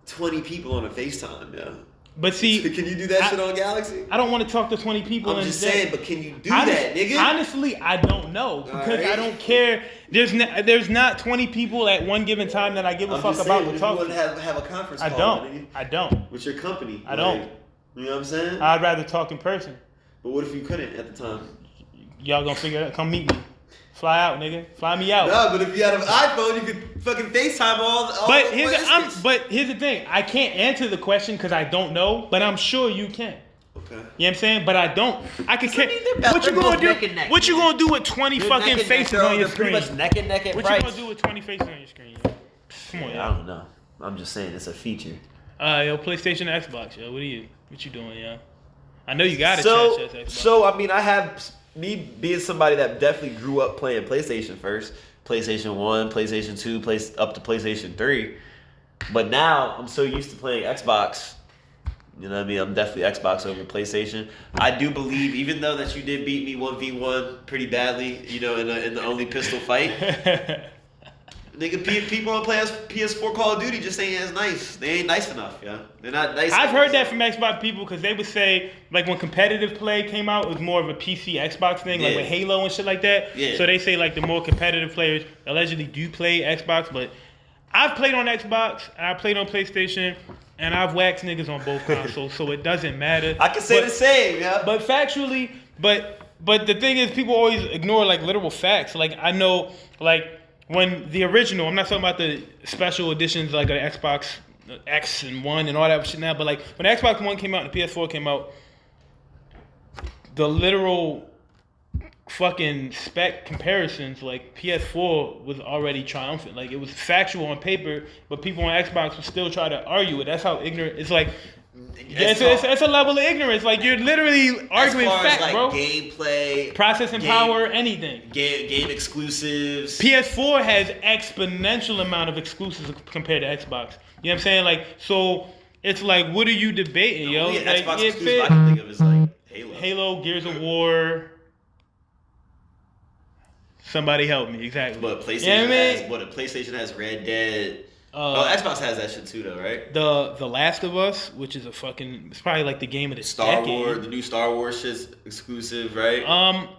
20 people on a FaceTime, yeah. But see, can you do that shit on Galaxy? I don't want to talk to 20 people. I'm just saying, but can you do that, nigga? Honestly, I don't know because I don't care. There's not 20 people at one given time that I give a fuck about to talk to. You want to have a conference call? I don't. With your company? I don't. You know what I'm saying? I'd rather talk in person. But what if you couldn't at the time? Y'all gonna figure it out. Come meet me. Fly out, nigga. Fly me out. No, but if you had an iPhone, you could fucking FaceTime all but here's the thing. I can't answer the question because I don't know, but I'm sure you can. Okay. You know what I'm saying? But I don't. I can. What you gonna do? What you gonna do with 20 fucking faces on your screen? Pretty much neck and neck at What you gonna do with 20 faces on your screen? Come on, I don't know. I'm just saying it's a feature. Yo, PlayStation, Xbox, yo. What you doing, yo? I know you got it. Xbox. So I mean, I have. Me being somebody that definitely grew up playing PlayStation first, PlayStation 1, PlayStation 2, up to PlayStation 3. But now I'm so used to playing Xbox. You know what I mean? I'm definitely Xbox over PlayStation. I do believe, even though that you did beat me 1v1 pretty badly, you know, in the only pistol fight. Nigga, people on PS4 Call of Duty just ain't as nice. They ain't nice enough, yeah. They're not nice. I've heard that from Xbox people because they would say, like, when competitive play came out, it was more of a PC Xbox thing, like with Halo and shit like that. Yeah. So they say, like, the more competitive players allegedly do play Xbox, but I've played on Xbox, and I played on PlayStation, and I've waxed niggas on both consoles, so it doesn't matter. I can say the same, yeah. But factually, but the thing is, people always ignore, like, literal facts. Like, I know, like, when the original, I'm not talking about the special editions like the Xbox X and One and all that shit now, but like when the Xbox One came out and the PS4 came out, the literal fucking spec comparisons, like PS4 was already triumphant. Like it was factual on paper, but people on Xbox would still try to argue it. That's how ignorant. It's like it's a level of ignorance. Like you're literally arguing as far fact, as like bro. gameplay, Processing power, anything. game exclusives. PS4 has exponential amount of exclusives compared to Xbox. You know what I'm saying? Like, so it's like, what are you debating, yo? Only Like, Xbox exclusive I can think of is like Halo, Gears of War. Somebody help me, exactly. But PlayStation You know what I mean? PlayStation has Red Dead. Xbox has that shit too, though, right? The Last of Us, which is it's probably like the game of the Star decade. Wars, the new Star Wars shit's exclusive, right?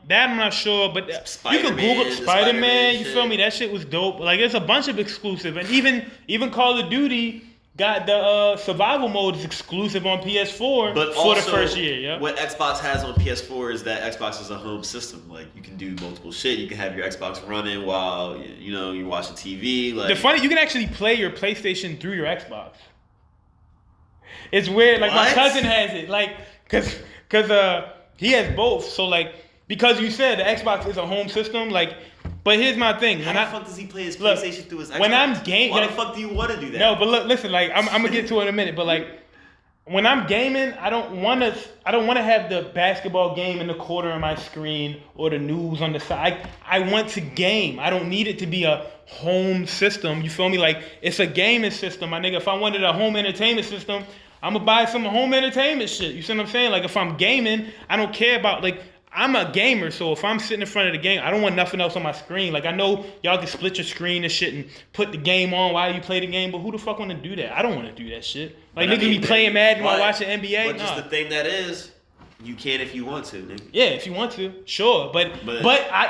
That I'm not sure, but you Spider-Man, can Google the Spider-Man. Spider-Man You shit. feel me? That shit was dope. Like, there's a bunch of exclusive, and even Call of Duty got the survival mode is exclusive on PS4 But for the also, first year. Yeah. what Xbox has on PS4 is that Xbox is a home system. Like, you can do multiple shit. You can have your Xbox running while you're watching TV. Like, You can actually play your PlayStation through your Xbox. It's weird. Like my What? cousin has it. Like, cause he has both. So like, because you said the Xbox is a home system. Like, but here's my thing. how the fuck does he play his Look, PlayStation through his Xbox? when I'm gaming, why the fuck do you want to do that? No, but look, listen. Like, I'm gonna get to it in a minute. But like, when I'm gaming, I don't want to have the basketball game in the corner of my screen or the news on the side. I want to game. I don't need it to be a home system. You feel me? Like, it's a gaming system, my nigga. If I wanted a home entertainment system, I'm gonna buy some home entertainment shit. You see what I'm saying? Like, if I'm gaming, I don't care about, like, I'm a gamer, so if I'm sitting in front of the game, I don't want nothing else on my screen. Like, I know y'all can split your screen and shit and put the game on while you play the game, but who the fuck want to do that? I don't want to do that shit. Like, niggas be playing Madden while watching NBA. But just the thing that is, you can if you want to, nigga. Yeah, if you want to, sure. But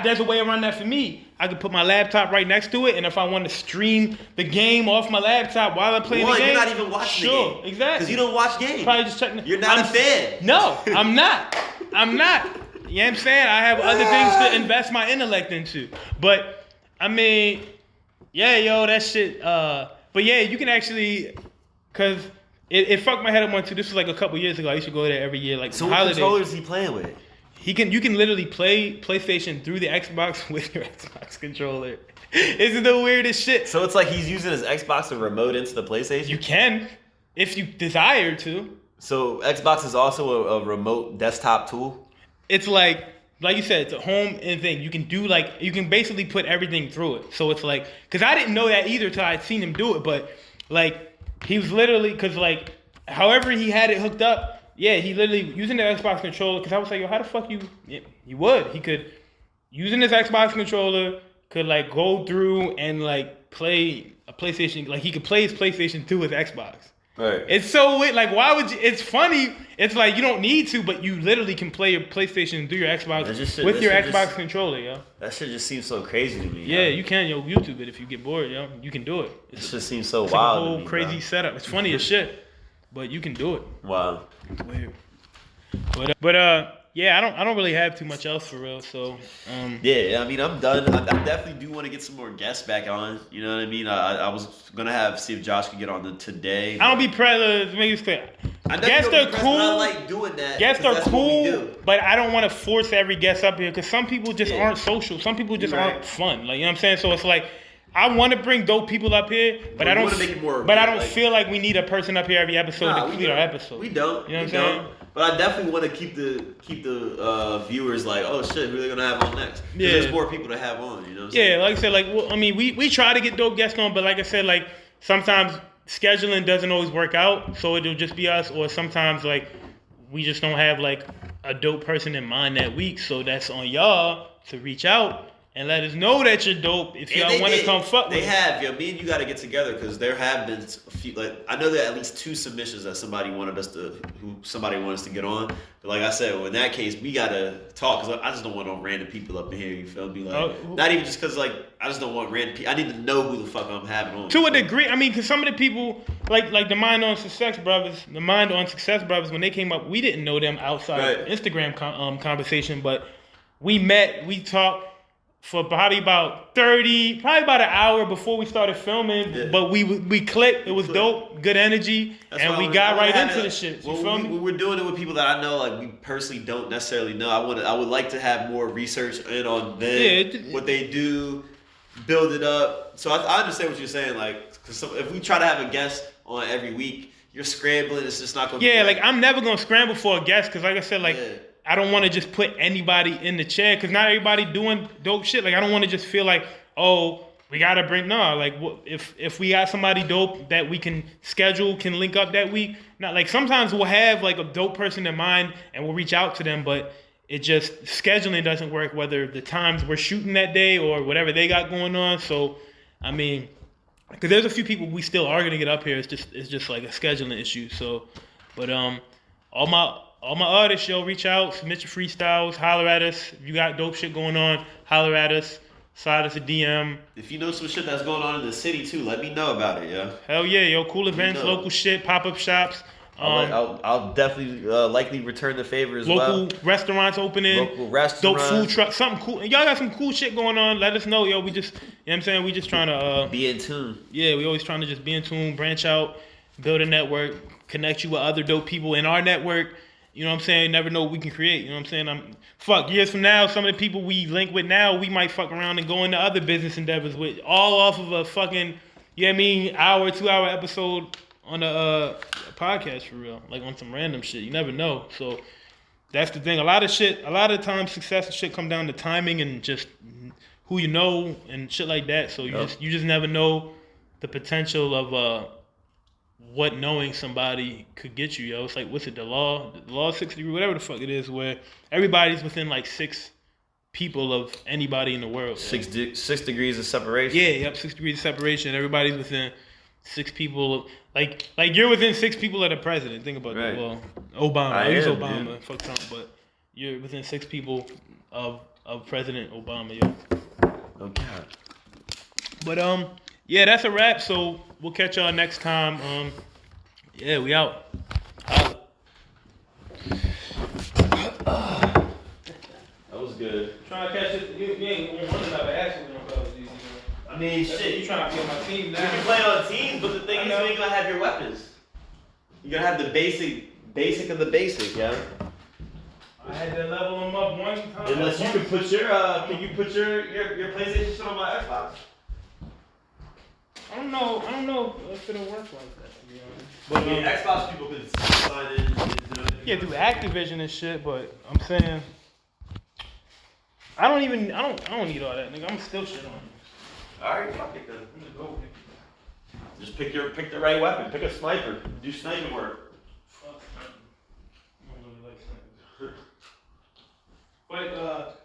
there's a way around that for me. I could put my laptop right next to it, and if I want to stream the game off my laptop while I'm playing the game, you're not even watching the game. Sure, exactly. Because you don't watch games. Probably just checking. You're not a fan. No, I'm not. I'm not. You know what I'm saying? I have other things to invest my intellect into. But I mean, yeah, yo, that shit. But yeah, you can actually, cause it fucked my head up one too. This was like a couple years ago. I used to go there every year, like So what holidays. controllers is he playing with? You can literally play PlayStation through the Xbox with your Xbox controller. It's the weirdest shit. So it's like he's using his Xbox to remote into the PlayStation? You can, if you desire to. So Xbox is also a remote desktop tool? It's like you said, it's a home and thing. You can basically put everything through it. So it's like, cause I didn't know that either till I'd seen him do it. But like, he was literally, cause like, however he had it hooked up, yeah, he literally using the Xbox controller. Cause I was like, yo, how the fuck you? Yeah, he would. He could using his Xbox controller could like go through and like play a PlayStation. Like he could play his PlayStation through his Xbox. Right. It's so weird. Like, why would you? It's funny. It's like you don't need to, but you literally can play your PlayStation through your Xbox with your Xbox controller, yo. That shit just seems so crazy to me. Yeah, yo. you can, yo, YouTube it if you get bored, yo. You can do it. It just seems so It's wild. like a whole to me, crazy bro. setup. It's funny as shit, but you can do it. Wow. It's weird. But yeah, I don't really have too much else for real. So Yeah, I mean, I'm done. I definitely do want to get some more guests back on. You know what I mean? I was gonna see if Josh could get on today. I don't be pressed. Make it clear. Guests are cool. I like doing that. Guests 'cause are that's what we cool, do. but I don't want to force every guest up here because some people just aren't social. Some people just Right. aren't fun. Like, you know what I'm saying? So it's like I want to bring dope people up here, but I we don't. wanna make it more But I don't like- feel like we need a person up here every episode Nah, to we complete our don't. episode. We don't. You know we what I'm saying? don't. But I definitely want to keep the viewers like, oh shit, who are they gonna have on next? 'Cause Yeah. there's more people to have on. You know what I'm saying? Yeah, like I said, like well, I mean, we try to get dope guests on, but like I said, like sometimes scheduling doesn't always work out, so it'll just be us, or sometimes like we just don't have like a dope person in mind that week, so that's on y'all to reach out and let us know that you're dope if And y'all they want to did. come fuck with They us. have, yo. Me and you got to get together because there have been a few. Like I know there are at least 2 submissions that somebody wanted us to get on. But like I said, well, in that case, we gotta talk because I just don't want no random people up in here. You feel me? Like not even just because like I just don't want random people. I need to know who the fuck I'm having on. To a degree, I mean, because some of the people, like the Mind on Success brothers, when they came up, we didn't know them outside of Instagram conversation, but we met, we talked for probably about an hour before we started filming. Yeah. But we clicked. It was dope, good energy, That's and why we I got wanna right have into it. the shit. You Well, feel me? we're doing it with people that I know, like we personally don't necessarily know. I would like to have more research in on them, what they do, build it up. So I understand what you're saying, like, because if we try to have a guest on every week, you're scrambling. It's just not gonna. Yeah, be like I'm never gonna scramble for a guest because, like I said, like Yeah. I don't want to just put anybody in the chair because not everybody doing dope shit. Like I don't want to just feel like, oh, we gotta bring like if we got somebody dope that we can schedule, can link up that week. Not like sometimes we'll have like a dope person in mind and we'll reach out to them, but it just scheduling doesn't work. Whether the times we're shooting that day or whatever they got going on. So, I mean. Because there's a few people we still are gonna get up here. It's just like a scheduling issue. So, but all my artists, yo, reach out, submit your freestyles, holler at us. If you got dope shit going on, holler at us, slide us a DM. If you know some shit that's going on in the city too, let me know about it, yo. Hell yeah, yo, cool events, local shit, pop up shops. I'll definitely likely return the favor as well. Local restaurants opening. Local restaurants. Dope food trucks, something cool. Y'all got some cool shit going on. Let us know, yo. We just, you know what I'm saying? We just trying to be in tune. Yeah, we always trying to just be in tune, branch out, build a network, connect you with other dope people in our network. You know what I'm saying? Never know what we can create. You know what I'm saying? Years from now, some of the people we link with now, we might fuck around and go into other business endeavors with, all off of a fucking, you know what I mean, 2-hour episode on a podcast for real, like on some random shit. You never know. So that's the thing. A lot of times success and shit come down to timing and just who you know and shit like that. So you just never know the potential of what knowing somebody could get you, yo. It's like, what's it, the law 6 degree, whatever the fuck it is, where everybody's within like 6 people of anybody in the world. 6 degrees of separation. Yeah, yep, 6 degrees of separation. Everybody's within 6 people. Like you're within 6 people of the president. Think about that. Well, Obama. I use Obama. Yeah. Fuck Trump, but you're within 6 people of President Obama, yo. Oh God. But yeah, that's a wrap. So we'll catch y'all next time. Yeah, we out. That was good. Trying to catch it. You ain't gonna run another ass with them fellas. I mean, shit. You trying to be on my team now? You can play on teams, but the thing is, you ain't gonna have your weapons. You're gonna have the basic of the basic, yeah. I had to level them up one time. Unless you can put your PlayStation shit on my Xbox. I don't know if it'll work like that, to be honest. But Xbox people can sign in. Yeah, do Activision and shit, but I'm saying I don't need all that, nigga. I'm still shit on you. Alright, fuck it then. Just pick the right weapon. Pick a sniper. Do sniping work. Fuck. I don't really like snipers. But